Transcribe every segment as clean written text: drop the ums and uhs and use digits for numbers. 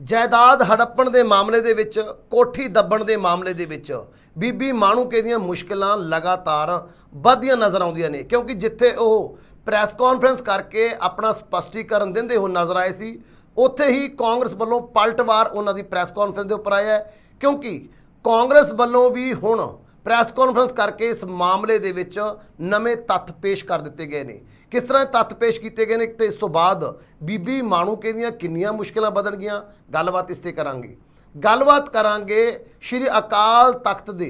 ਜਾਇਦਾਦ ਹੜੱਪਣ ਦੇ ਮਾਮਲੇ ਦੇ ਵਿੱਚ, ਕੋਠੀ ਦੱਬਣ ਦੇ ਮਾਮਲੇ ਦੇ ਵਿੱਚ ਬੀਬੀ ਮਾਣੂਕੇ ਦੀਆਂ ਮੁਸ਼ਕਿਲਾਂ ਲਗਾਤਾਰ ਵੱਧਦੀਆਂ ਨਜ਼ਰ ਆਉਂਦੀਆਂ ਨੇ, ਕਿਉਂਕਿ ਜਿੱਥੇ ਉਹ ਪ੍ਰੈਸ ਕਾਨਫਰੰਸ ਕਰਕੇ ਆਪਣਾ ਸਪਸ਼ਟੀਕਰਨ ਦਿੰਦੇ ਹੋ ਨਜ਼ਰ ਆਏ ਸੀ, ਉੱਥੇ ਹੀ ਕਾਂਗਰਸ ਵੱਲੋਂ ਪਲਟਵਾਰ ਉਹਨਾਂ ਦੀ ਪ੍ਰੈਸ ਕਾਨਫਰੰਸ ਦੇ ਉੱਪਰ ਆਇਆ ਹੈ। ਕਿਉਂਕਿ ਕਾਂਗਰਸ ਵੱਲੋਂ ਵੀ ਹੁਣ ਪ੍ਰੈਸ ਕਾਨਫਰੰਸ ਕਰਕੇ ਇਸ ਮਾਮਲੇ ਦੇ ਵਿੱਚ ਨਵੇਂ ਤੱਥ ਪੇਸ਼ ਕਰ ਦਿੱਤੇ ਗਏ ਨੇ। किस तरह तत्थ पेश किए गए ने तो इस तो बाद बीबी माणूके दीयां किन्नियां मुश्किलां बदल गईयां, गलबात इस ते करांगे। गलबात करांगे श्री अकाल तख्त दे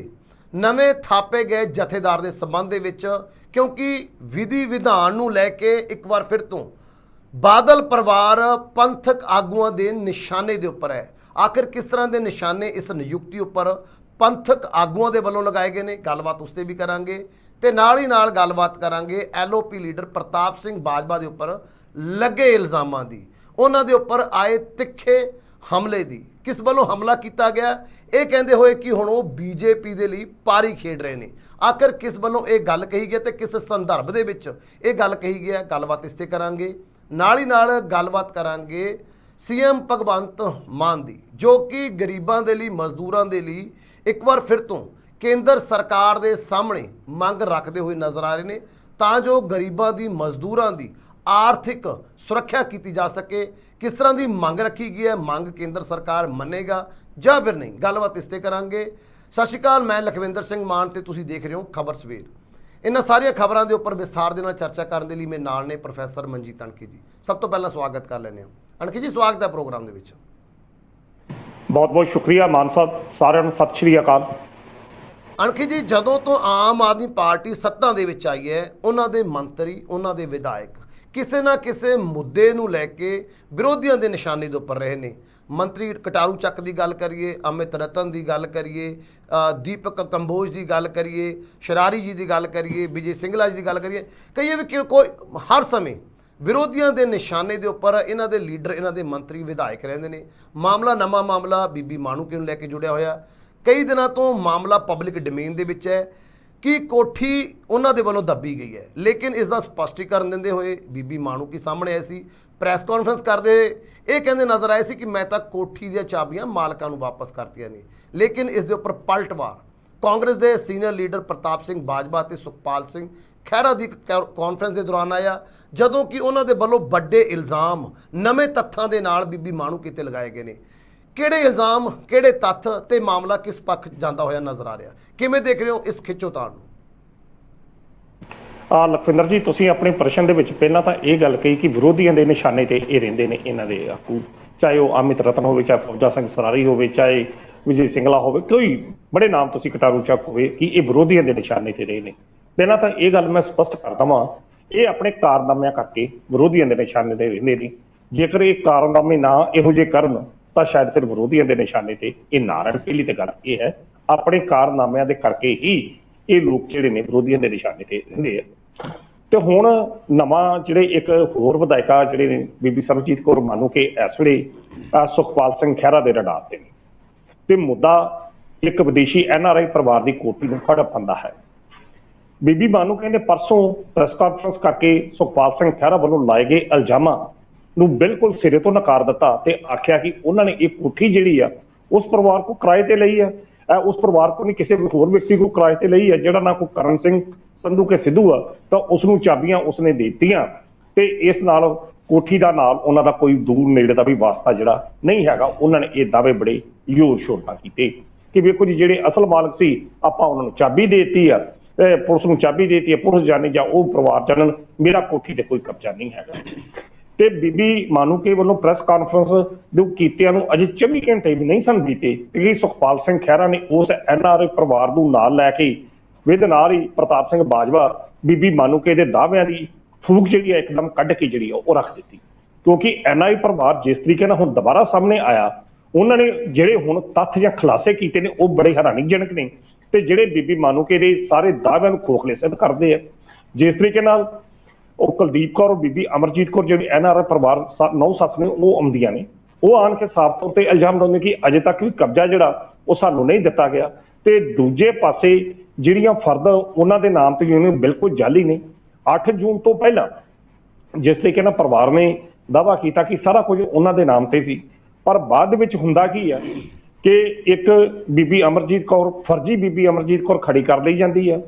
नवें थापे गए जथेदार के संबंध दे विच, क्योंकि विधि विधान नूं लैके एक बार फिर तो बादल परिवार पंथक आगुआं दे निशाने दे उपर है। आखिर किस तरह के निशाने इस नियुक्ति उपर पंथक आगुआं दे वल्लों लगाए गए ने, गलबात उस ते भी करांगे। ਤੇ ਨਾਲ ਹੀ ਨਾਲ ਗੱਲਬਾਤ ਕਰਾਂਗੇ ਐਲਓਪੀ ਲੀਡਰ ਪ੍ਰਤਾਪ ਸਿੰਘ ਬਾਜਵਾ ਦੇ ਉੱਪਰ ਲੱਗੇ ਇਲਜ਼ਾਮਾਂ ਦੀ, ਉਹਨਾਂ ਦੇ ਉੱਪਰ ਆਏ ਤਿੱਖੇ ਹਮਲੇ ਦੀ। ਕਿਸ ਵੱਲੋਂ ਹਮਲਾ ਕੀਤਾ ਗਿਆ ਇਹ ਕਹਿੰਦੇ ਹੋਏ ਕਿ ਹੁਣ ਉਹ ਬੀਜੇਪੀ ਦੇ ਲਈ ਪਾਰੀ ਖੇਡ ਰਹੇ ਨੇ। ਆਖਰ ਕਿਸ ਵੱਲੋਂ ਇਹ ਗੱਲ ਕਹੀ ਗਈ ਤੇ ਕਿਸ ਸੰਦਰਭ ਦੇ ਵਿੱਚ ਇਹ ਗੱਲ ਕਹੀ ਗਈ ਹੈ, ਗੱਲਬਾਤ ਇਸ ਤੇ ਕਰਾਂਗੇ। ਨਾਲ ਹੀ ਨਾਲ ਗੱਲਬਾਤ ਕਰਾਂਗੇ ਸੀਐਮ ਭਗਵੰਤ ਮਾਨ ਦੀ, ਜੋ ਕਿ ਗਰੀਬਾਂ ਦੇ ਲਈ, ਮਜ਼ਦੂਰਾਂ ਦੇ ਲਈ ਇੱਕ ਵਾਰ ਫਿਰ ਤੋਂ केंद्र सरकार के सामने मंग रखते हुए नज़र आ रहे हैं, तां जो गरीबों की, मजदूरों की आर्थिक सुरक्षा की जा सके। किस तरह की मंग रखी गई है, मंग केंद्र सरकार मनेगा या फिर नहीं, गलबात इस ते करांगे। सत श्री अकाल, मैं लखविंदर सिंह मान ते तुसीं देख रहे हो खबर सवेर। इन्हां सारियां खबरां दे उपर विस्तार दे नाल चर्चा करने के लिए मेरे नाल ने प्रोफैसर मनजीत अणखी जी। सब तो पहला स्वागत कर लैंदे हां। अणखी जी, स्वागत है प्रोग्राम दे विच। बहुत बहुत शुक्रिया मान साहब, सारिਆਂ ਨੂੰ सत श्री अकाल। ਅਣਖੀ ਜੀ, ਜਦੋਂ ਤੋਂ ਆਮ ਆਦਮੀ ਪਾਰਟੀ ਸੱਤਾ ਦੇ ਵਿੱਚ ਆਈ ਹੈ, ਉਹਨਾਂ ਦੇ ਮੰਤਰੀ, ਉਹਨਾਂ ਦੇ ਵਿਧਾਇਕ ਕਿਸੇ ਨਾ ਕਿਸੇ ਮੁੱਦੇ ਨੂੰ ਲੈ ਕੇ ਵਿਰੋਧੀਆਂ ਦੇ ਨਿਸ਼ਾਨੇ ਦੇ ਉੱਪਰ ਰਹੇ ਨੇ। ਮੰਤਰੀ ਕਟਾਰੂ ਚੱਕ ਦੀ ਗੱਲ ਕਰੀਏ, ਅਮਿਤ ਰਤਨ ਦੀ ਗੱਲ ਕਰੀਏ, ਦੀਪਕ ਕੰਬੋਜ ਦੀ ਗੱਲ ਕਰੀਏ, ਸ਼ਰਾਰੀ ਜੀ ਦੀ ਗੱਲ ਕਰੀਏ, ਵਿਜੇ ਸਿੰਗਲਾ ਜੀ ਦੀ ਗੱਲ ਕਰੀਏ, ਕਹੀਏ ਵੀ ਕਿ ਕੋਈ ਹਰ ਸਮੇਂ ਵਿਰੋਧੀਆਂ ਦੇ ਨਿਸ਼ਾਨੇ ਦੇ ਉੱਪਰ ਇਹਨਾਂ ਦੇ ਲੀਡਰ, ਇਹਨਾਂ ਦੇ ਮੰਤਰੀ, ਵਿਧਾਇਕ ਰਹਿੰਦੇ ਨੇ। ਮਾਮਲਾ, ਨਵਾਂ ਮਾਮਲਾ ਬੀਬੀ ਮਾਣੂਕੇ ਨੂੰ ਲੈ ਕੇ ਜੁੜਿਆ ਹੋਇਆ। कई दिनों तो मामला पब्लिक डोमेन दे विच है कि कोठी उन्हां दे वल्लों दबी गई है, लेकिन इसका स्पष्टीकरण देंदे हुए बीबी माणूके सामने आए सी, प्रैस कॉन्फ्रेंस करते ये कहते नज़र आए सी कि मैं तो कोठी दी चाबियां मालकां नूं वापस करतियां ने। लेकिन इस दे उपर पलटवार कांग्रेस के सीनियर लीडर प्रताप सिंह बाजवा ते सुखपाल सिंह खैरा की कॉन्फ्रेंस के दौरान आया, जदों कि उन्हां दे वल्लों वड्डे इल्जाम नवें तत्थां दे नाल बीबी माणूके ते लगाए गए ने। ਕਿਹੜੇ ਇਲਜ਼ਾਮ, ਕਿਹੜੇ ਤੱਥ ਤੇ ਮਾਮਲਾ ਕਿਸ ਪੱਖ ਜਾਂਦਾ ਹੋਇਆ ਨਜ਼ਰ ਆ ਰਿਹਾ, ਕਿਵੇਂ ਦੇਖ ਰਹੇ ਹੋ ਇਸ ਖਿੱਚੋਤਾਣ ਨੂੰ? ਲਖਵਿੰਦਰ ਜੀ, ਤੁਸੀਂ ਆਪਣੇ ਪ੍ਰਸ਼ਨ ਦੇ ਵਿੱਚ ਪਹਿਲਾਂ ਤਾਂ ਇਹ ਗੱਲ ਕਹੀ ਕਿ ਵਿਰੋਧੀਆਂ ਦੇ ਨਿਸ਼ਾਨੇ ਤੇ ਇਹ ਰਹਿੰਦੇ ਨੇ ਇਹਨਾਂ ਦੇ ਆਗੂ, ਚਾਹੇ ਉਹ ਅਮਿਤ ਰਤਨ ਹੋਵੇ, ਚਾਹੇ ਫੌਜਾ ਸਿੰਘ ਸਰਾਰੀ ਹੋਵੇ, ਚਾਹੇ ਵਿਜੇ ਸਿੰਗਲਾ ਹੋਵੇ, ਕੋਈ ਬੜੇ ਨਾਮ ਤੁਸੀਂ ਕਟਾਰੂ ਚੱਕ ਹੋਵੇ, ਕਿ ਇਹ ਵਿਰੋਧੀਆਂ ਦੇ ਨਿਸ਼ਾਨੇ ਤੇ ਰਹੇ ਨੇ। ਪਹਿਲਾਂ ਤਾਂ ਇਹ ਗੱਲ ਮੈਂ ਸਪਸ਼ਟ ਕਰ ਦਵਾਂ, ਇਹ ਆਪਣੇ ਕਾਰਨਾਮਿਆਂ ਕਰਕੇ ਵਿਰੋਧੀਆਂ ਦੇ ਨਿਸ਼ਾਨੇ ਤੇ ਰਹਿੰਦੇ ਨੇ। ਜੇਕਰ ਇਹ ਕਾਰਨਾਮੇ ਨਾ ਇਹੋ ਜਿਹੇ ਕਰਨ ਤਾਂ ਸ਼ਾਇਦ ਫਿਰ ਵਿਰੋਧੀਆਂ ਦੇ ਨਿਸ਼ਾਨੇ ਤੇ ਇਹ ਨਾ ਰਹਿਣ। ਪਹਿਲੀ ਤਾਂ ਗੱਲ ਇਹ ਹੈ, ਆਪਣੇ ਕਾਰਨਾਮਿਆਂ ਦੇ ਕਰਕੇ ਹੀ ਇਹ ਲੋਕ ਜਿਹੜੇ ਨੇ ਵਿਰੋਧੀਆਂ ਦੇ ਨਿਸ਼ਾਨੇ ਤੇ ਰਹਿੰਦੇ ਆ। ਤੇ ਹੁਣ ਨਵਾਂ ਜਿਹੜੇ ਇੱਕ ਹੋਰ ਵਿਧਾਇਕਾ ਜਿਹੜੇ ਨੇ ਬੀਬੀ ਸਰਬਜੀਤ ਕੌਰ ਮਾਣੂਕੇ ਇਸ ਵੇਲੇ ਸੁਖਪਾਲ ਸਿੰਘ ਖਹਿਰਾ ਦੇ ਰਡਾਰ ਤੇ ਨੇ, ਤੇ ਮੁੱਦਾ ਇੱਕ ਵਿਦੇਸ਼ੀ NRI ਪਰਿਵਾਰ ਦੀ ਕੋਠੀ ਨੂੰ ਹੜੱਪਣ ਦਾ ਹੈ। ਬੀਬੀ ਮਾਣੂਕੇ ਨੇ ਪਰਸੋਂ ਪ੍ਰੈਸ ਕਾਨਫਰੰਸ ਕਰਕੇ ਸੁਖਪਾਲ ਸਿੰਘ ਖਹਿਰਾ ਵੱਲੋਂ ਲਾਏ ਗਏ ਇਲਜ਼ਾਮਾਂ ਨੂੰ ਬਿਲਕੁਲ ਸਿਰੇ ਤੋਂ ਨਕਾਰ ਦਿੱਤਾ ਤੇ ਆਖਿਆ ਕਿ ਉਹਨਾਂ ਨੇ ਇਹ ਕੋਠੀ ਜਿਹੜੀ ਆ ਉਸ ਪਰਿਵਾਰ ਕੋ ਕਿਰਾਏ ਤੇ ਲਈ ਆ, ਉਸ ਪਰਿਵਾਰ ਕੋ ਨਹੀਂ ਕਿਸੇ ਹੋਰ ਵਿਅਕਤੀ ਕੋ ਕਿਰਾਏ ਤੇ ਲਈ ਆ। ਜਿਹੜਾ ਨਾ ਕੋਈ ਕਰਨ ਸਿੰਘ ਸੰਧੂ ਕੇ ਸਿੱਧੂ ਆ ਤਾਂ ਉਸ ਨੂੰ ਚਾਬੀਆਂ ਉਸਨੇ ਦੇ ਦਿੱਤੀਆਂ, ਤੇ ਇਸ ਨਾਲ ਕੋਠੀ ਦਾ ਨਾਲ ਉਹਨਾਂ ਦਾ ਕੋਈ ਦੂਰ ਨੇੜੇ ਦਾ ਵੀ ਵਾਸਤਾ ਜਿਹੜਾ ਨਹੀਂ ਹੈਗਾ। ਉਹਨਾਂ ਨੇ ਇਹ ਦਾਅਵੇ ਬੜੇ ਜ਼ੋਰ ਸ਼ੋਰ ਨਾਲ ਕੀਤੇ ਕਿ ਵੇਖੋ ਜੀ, ਜਿਹੜੇ ਅਸਲ ਮਾਲਕ ਸੀ ਆਪਾਂ ਉਹਨਾਂ ਨੂੰ ਚਾਬੀ ਦੇ ਦਿੱਤੀ ਆ, ਪੁਲਿਸ ਨੂੰ ਚਾਬੀ ਦੇ ਦਿੱਤੀ ਹੈ, ਪੁਲਿਸ ਜਾਣੇ ਜਾਂ ਉਹ ਪਰਿਵਾਰ ਜਾਣਨ, ਮੇਰਾ ਕੋਠੀ ਤੇ ਕੋਈ ਕਬਜ਼ਾ ਨਹੀਂ ਹੈਗਾ। ਤੇ ਬੀਬੀ ਮਾਣੂਕੇ ਵੱਲੋਂ ਪ੍ਰੈਸ ਕਾਨਫਰੰਸ ਦੇ ਕੀਤਿਆਂ ਨੂੰ ਅਜੇ 24 ਘੰਟੇ ਵੀ ਨਹੀਂ ਸਨ ਬੀਤੇ ਕਿ ਸੁਖਪਾਲ ਸਿੰਘ ਖਹਿਰਾ ਨੇ ਉਸ NRI ਪਰਿਵਾਰ ਨੂੰ ਨਾਲ ਲੈ ਕੇ ਵਿਦ ਨਾਲ ਹੀ ਪ੍ਰਤਾਪ ਸਿੰਘ ਬਾਜਵਾ ਬੀਬੀ ਮਾਣੂਕੇ ਦੇ ਦਾਅਵਿਆਂ ਦੀ ਫੂਕ ਜਿਹੜੀ ਹੈ ਇੱਕਦਮ ਕੱਢ ਕੇ ਜਿਹੜੀ ਉਹ ਰੱਖ ਦਿੱਤੀ। ਕਿਉਂਕਿ NRI ਪਰਿਵਾਰ ਜਿਸ ਤਰੀਕੇ ਨਾਲ ਹੁਣ ਦੁਬਾਰਾ ਸਾਹਮਣੇ ਆਇਆ, ਉਹਨਾਂ ਨੇ ਜਿਹੜੇ ਹੁਣ ਤੱਥ ਜਾਂ ਖੁਲਾਸੇ ਕੀਤੇ ਨੇ ਉਹ ਬੜੇ ਹੈਰਾਨੀਜਨਕ ਨੇ, ਤੇ ਜਿਹੜੇ ਬੀਬੀ ਮਾਣੂਕੇ ਦੇ ਸਾਰੇ ਦਾਅਵਿਆਂ ਨੂੰ ਖੋਖਲੇ ਸਿੱਧ ਕਰਦੇ ਆ। ਜਿਸ ਤਰੀਕੇ ਨਾਲ ਉਹ ਕੁਲਦੀਪ ਕੌਰ, ਬੀਬੀ ਅਮਰਜੀਤ ਕੌਰ ਜਿਹੜੀ NRI ਪਰਿਵਾਰ ਨੌ ਸੱਸ ਨੇ, ਉਹ ਆਉਂਦੀਆਂ ਨੇ, ਉਹ ਆਣ ਕੇ ਸਾਫ਼ ਤੌਰ ਤੇ ਇਲਜ਼ਾਮ ਲਾਉਂਦੇ ਕਿ ਅਜੇ ਤੱਕ ਵੀ ਕਬਜ਼ਾ ਜਿਹੜਾ ਉਹ ਸਾਨੂੰ ਨਹੀਂ ਦਿੱਤਾ ਗਿਆ। ਤੇ ਦੂਜੇ ਪਾਸੇ ਜਿਹੜੀਆਂ ਫਰਦ ਉਹਨਾਂ ਦੇ ਨਾਮ ਤੇ ਨੇ ਬਿਲਕੁਲ ਜਾਲੀ ਨੇ। 8 ਜੂਨ ਤੋਂ ਪਹਿਲਾਂ ਜਿਸ ਤਰੀਕੇ ਨਾਲ ਪਰਿਵਾਰ ਨੇ ਦਾਅਵਾ ਕੀਤਾ ਕਿ ਸਾਰਾ ਕੁਝ ਉਹਨਾਂ ਦੇ ਨਾਮ ਤੇ ਸੀ, ਪਰ ਬਾਅਦ ਦੇ ਵਿੱਚ ਹੁੰਦਾ ਕੀ ਆ ਕਿ ਇੱਕ ਬੀਬੀ ਅਮਰਜੀਤ ਕੌਰ, ਫਰਜ਼ੀ ਬੀਬੀ ਅਮਰਜੀਤ ਕੌਰ ਖੜੀ ਕਰ ਲਈ ਜਾਂਦੀ ਆ,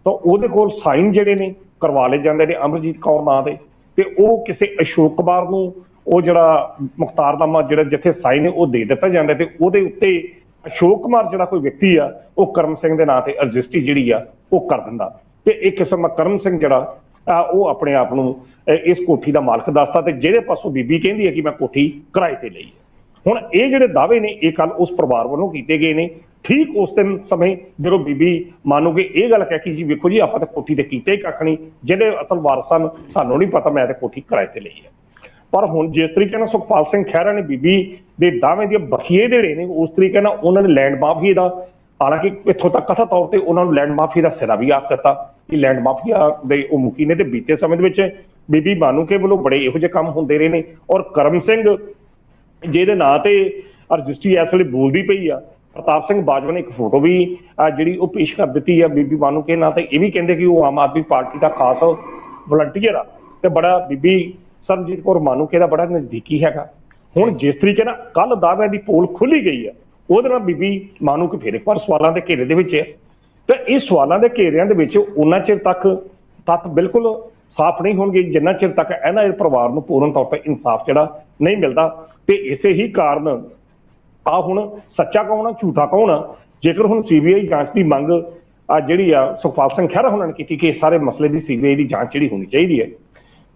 ਤਾਂ ਉਹਦੇ ਕੋਲ ਸਾਈਨ ਜਿਹੜੇ ਨੇ ਕਰਵਾ ਲਏ ਜਾਂਦੇ ਨੇ ਅਮਰਜੀਤ ਕੌਰ ਨਾਂ ਦੇ, ਤੇ ਉਹ ਕਿਸੇ ਅਸ਼ੋਕ ਕੁਮਾਰ ਨੂੰ ਉਹ ਜਿਹੜਾ ਮੁਖਤਾਰਨਾਮਾ ਜਿਹੜਾ ਜਿੱਥੇ ਸਾਈਨ ਹੈ ਉਹ ਦੇ ਦਿੱਤਾ ਜਾਂਦਾ, ਤੇ ਉਹਦੇ ਉੱਤੇ ਅਸ਼ੋਕ ਕੁਮਾਰ ਜਿਹੜਾ ਕੋਈ ਵਿਅਕਤੀ ਆ ਉਹ ਕਰਮ ਸਿੰਘ ਦੇ ਨਾਂ ਤੇ ਰਜਿਸਟਰੀ ਜਿਹੜੀ ਆ ਉਹ ਕਰ ਦਿੰਦਾ, ਤੇ ਇੱਕ ਕਿਸਮ ਦਾ ਕਰਮ ਸਿੰਘ ਜਿਹੜਾ ਉਹ ਆਪਣੇ ਆਪ ਨੂੰ ਇਸ ਕੋਠੀ ਦਾ ਮਾਲਕ ਦੱਸਦਾ, ਤੇ ਜਿਹੜੇ ਪਾਸੋਂ ਬੀਬੀ ਕਹਿੰਦੀ ਹੈ ਕਿ ਮੈਂ ਕੋਠੀ ਕਿਰਾਏ ਤੇ ਲਈ ਹੈ। ਹੁਣ ਇਹ ਜਿਹੜੇ ਦਾਅਵੇ ਨੇ ਇਹ ਕੱਲ ਉਸ ਪਰਿਵਾਰ ਵੱਲੋਂ ਕੀਤੇ ਗਏ ਨੇ, ਠੀਕ ਉਸ ਦਿਨ ਸਮੇਂ ਜਦੋਂ ਬੀਬੀ ਮਾਨੂਗੇ ਇਹ ਗੱਲ ਕਹਿ ਕੇ ਜੀ ਵੇਖੋ ਜੀ ਆਪਾਂ ਤਾਂ ਕੋਠੀ ਤੇ ਕੀਤਾ ਹੀ ਕੱਖ ਨਹੀਂ, ਜਿਹੜੇ ਅਸਲ ਵਾਰਸ ਹਨ ਸਾਨੂੰ ਨਹੀਂ ਪਤਾ, ਮੈਂ ਤਾਂ ਕੋਠੀ ਕਿਰਾਏ ਤੇ ਲਈ ਹੈ। ਪਰ ਹੁਣ ਜਿਸ ਤਰੀਕੇ ਨਾਲ ਸੁਖਪਾਲ ਸਿੰਘ ਖਹਿਰਾ ਨੇ ਬੀਬੀ ਦੇ ਦਾਅਵੇ ਦੀਆਂ ਬਖੀਏ ਦੇੜੇ ਨੇ, ਉਸ ਤਰੀਕੇ ਨਾਲ ਉਹਨਾਂ ਨੇ ਲੈਂਡ ਮਾਫੀਏ ਦਾ, ਹਾਲਾਂਕਿ ਇੱਥੋਂ ਤੱਕ ਕਥਾ ਤੌਰ ਤੇ ਉਹਨਾਂ ਨੂੰ ਲੈਂਡ ਮਾਫੀਏ ਦਾ ਸਿਰਾ ਵੀ ਆਖ ਦਿੱਤਾ ਕਿ ਲੈਂਡ ਮਾਫੀਆ ਦੇ ਉਹ ਮੁਖੀ ਨੇ, ਤੇ ਬੀਤੇ ਸਮੇਂ ਦੇ ਵਿੱਚ ਬੀਬੀ ਮਾਨੂਕੇ ਵੱਲੋਂ ਬੜੇ ਇਹੋ ਜਿਹੇ ਕੰਮ ਹੁੰਦੇ ਰਹੇ ਨੇ। ਔਰ ਕਰਮ ਸਿੰਘ ਜਿਹਦੇ ਨਾਂ ਤੇ ਰਜਿਸਟਰੀ ਇਸ ਵੇਲੇ ਬੋਲਦੀ ਪਈ ਆ, ਪ੍ਰਤਾਪ ਸਿੰਘ ਬਾਜਵਾ ਨੇ ਇੱਕ ਫੋਟੋ ਵੀ ਜਿਹੜੀ ਉਹ ਪੇਸ਼ ਕਰ ਦਿੱਤੀ ਆ ਬੀਬੀ ਮਾਨੂਕੇ ਨਾਂ ਤੇ, ਇਹ ਵੀ ਕਹਿੰਦੇ ਕਿ ਉਹ ਆਮ ਆਦਮੀ ਪਾਰਟੀ ਦਾ ਖਾਸ ਵਲੰਟੀਅਰ ਆ ਤੇ ਬੜਾ ਬੀਬੀ ਸਰਬਜੀਤ ਕੌਰ ਮਾਨੂਕੇ ਦਾ ਬੜਾ ਨਜ਼ਦੀਕੀ ਹੈਗਾ। ਹੁਣ ਜਿਸ ਤਰੀਕੇ ਨਾਲ ਕੱਲ ਦਾਅਵਿਆਂ ਦੀ ਪੋਲ ਖੁੱਲੀ ਗਈ ਆ, ਉਹਦੇ ਨਾਲ ਬੀਬੀ ਮਾਨੂਕੇ ਫਿਰ ਇੱਕ ਵਾਰ ਸਵਾਲਾਂ ਦੇ ਘੇਰੇ ਦੇ ਵਿੱਚ ਹੈ, ਤੇ ਇਹ ਸਵਾਲਾਂ ਦੇ ਘੇਰਿਆਂ ਦੇ ਵਿੱਚ ਉਹਨਾਂ ਚਿਰ ਤੱਕ ਤੱਥ ਬਿਲਕੁਲ ਸਾਫ਼ ਨਹੀਂ ਹੋਣਗੇ ਜਿੰਨਾ ਚਿਰ ਤੱਕ ਇਹਨਾਂ ਪਰਿਵਾਰ ਨੂੰ ਪੂਰਨ ਤੌਰ ਤੇ ਇਨਸਾਫ ਜਿਹੜਾ ਨਹੀਂ ਮਿਲਦਾ। ਤੇ ਇਸੇ ਹੀ ਕਾਰਨ ਆ ਹੁਣ ਸੱਚਾ ਕੌਣ ਆ ਝੂਠਾ ਕੌਣ ਆ, ਜੇਕਰ ਹੁਣ ਸੀਬੀਆਈ ਜਾਂਚ ਦੀ ਮੰਗ ਜਿਹੜੀ ਆ ਸੁਖਪਾਲ ਸਿੰਘ ਖਹਿਰਾ ਉਹਨਾਂ ਨੇ ਕੀਤੀ ਕਿ ਇਸ ਸਾਰੇ ਮਸਲੇ ਦੀ ਸੀਬੀਆਈ ਦੀ ਜਾਂਚ ਜਿਹੜੀ ਹੋਣੀ ਚਾਹੀਦੀ ਹੈ,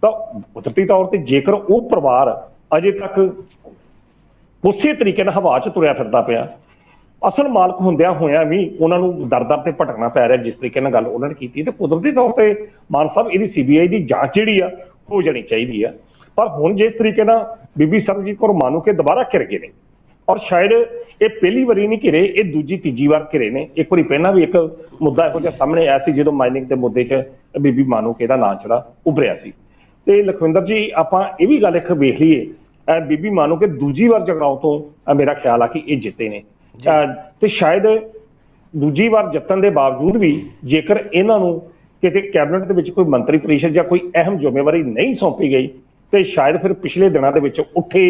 ਤਾਂ ਕੁਦਰਤੀ ਤੌਰ ਤੇ ਜੇਕਰ ਉਹ ਪਰਿਵਾਰ ਅਜੇ ਤੱਕ ਉਸੇ ਤਰੀਕੇ ਨਾਲ ਹਵਾ 'ਚ ਤੁਰਿਆ ਫਿਰਦਾ ਪਿਆ, ਅਸਲ ਮਾਲਕ ਹੁੰਦਿਆਂ ਹੋਇਆਂ ਵੀ ਉਹਨਾਂ ਨੂੰ ਦਰ-ਦਰ ਤੇ ਭਟਕਣਾ ਪੈ ਰਿਹਾ ਜਿਸ ਤਰੀਕੇ ਨਾਲ ਗੱਲ ਉਹਨਾਂ ਨੇ ਕੀਤੀ, ਤੇ ਕੁਦਰਤੀ ਤੌਰ ਤੇ ਮਾਨ ਸਾਹਿਬ ਇਹਦੀ ਸੀਬੀਆਈ ਦੀ ਜਾਂਚ ਜਿਹੜੀ ਆ ਹੋ ਜਾਣੀ ਚਾਹੀਦੀ ਆ। ਪਰ ਹੁਣ ਜਿਸ ਤਰੀਕੇ ਨਾਲ ਬੀਬੀ ਸਰਬਜੀਤ ਕੌਰ ਮਾਨੂਕੇ ਦੁਬਾਰਾ ਘਿਰ ਗਏ ਨੇ, ਔਰ ਸ਼ਾਇਦ ਇਹ ਪਹਿਲੀ ਵਾਰੀ ਨਹੀਂ ਘਿਰੇ, ਇਹ ਦੂਜੀ ਤੀਜੀ ਵਾਰ ਘਿਰੇ ਨੇ। ਇੱਕ ਵਾਰੀ ਪਹਿਲਾਂ ਵੀ ਇੱਕ ਮੁੱਦਾ ਇਹੋ ਜਿਹਾ ਸਾਹਮਣੇ ਆਇਆ ਸੀ ਜਦੋਂ ਮਾਈਨਿੰਗ ਦੇ ਮੁੱਦੇ 'ਚ ਬੀਬੀ ਮਾਨੂਕੇ ਦਾ ਨਾਂ ਜਿਹੜਾ ਉੱਭਰਿਆ ਸੀ। ਤੇ ਲਖਵਿੰਦਰ ਜੀ ਆਪਾਂ ਇਹ ਵੀ ਗੱਲ ਇੱਕ ਵੇਖ ਲਈਏ, ਬੀਬੀ ਮਾਨੂਕੇ ਦੂਜੀ ਵਾਰ ਜਗਰਾਉਂ ਤੋਂ ਮੇਰਾ ਖਿਆਲ ਆ ਕਿ ਇਹ ਜਿੱਤੇ ਨੇ, ਤੇ ਸ਼ਾਇਦ ਦੂਜੀ ਵਾਰ ਜਿੱਤਣ ਦੇ ਬਾਵਜੂਦ ਵੀ ਜੇਕਰ ਇਹਨਾਂ ਨੂੰ ਕਿਤੇ ਕੈਬਨਿਟ ਦੇ ਵਿੱਚ ਕੋਈ ਮੰਤਰੀ ਪਰਿਸ਼ਦ ਜਾਂ ਕੋਈ ਅਹਿਮ ਜ਼ਿੰਮੇਵਾਰੀ ਨਹੀਂ ਸੌਂਪੀ ਗਈ, ਤੇ ਸ਼ਾਇਦ ਫਿਰ ਪਿਛਲੇ ਦਿਨਾਂ ਦੇ ਵਿੱਚ ਉੱਠੇ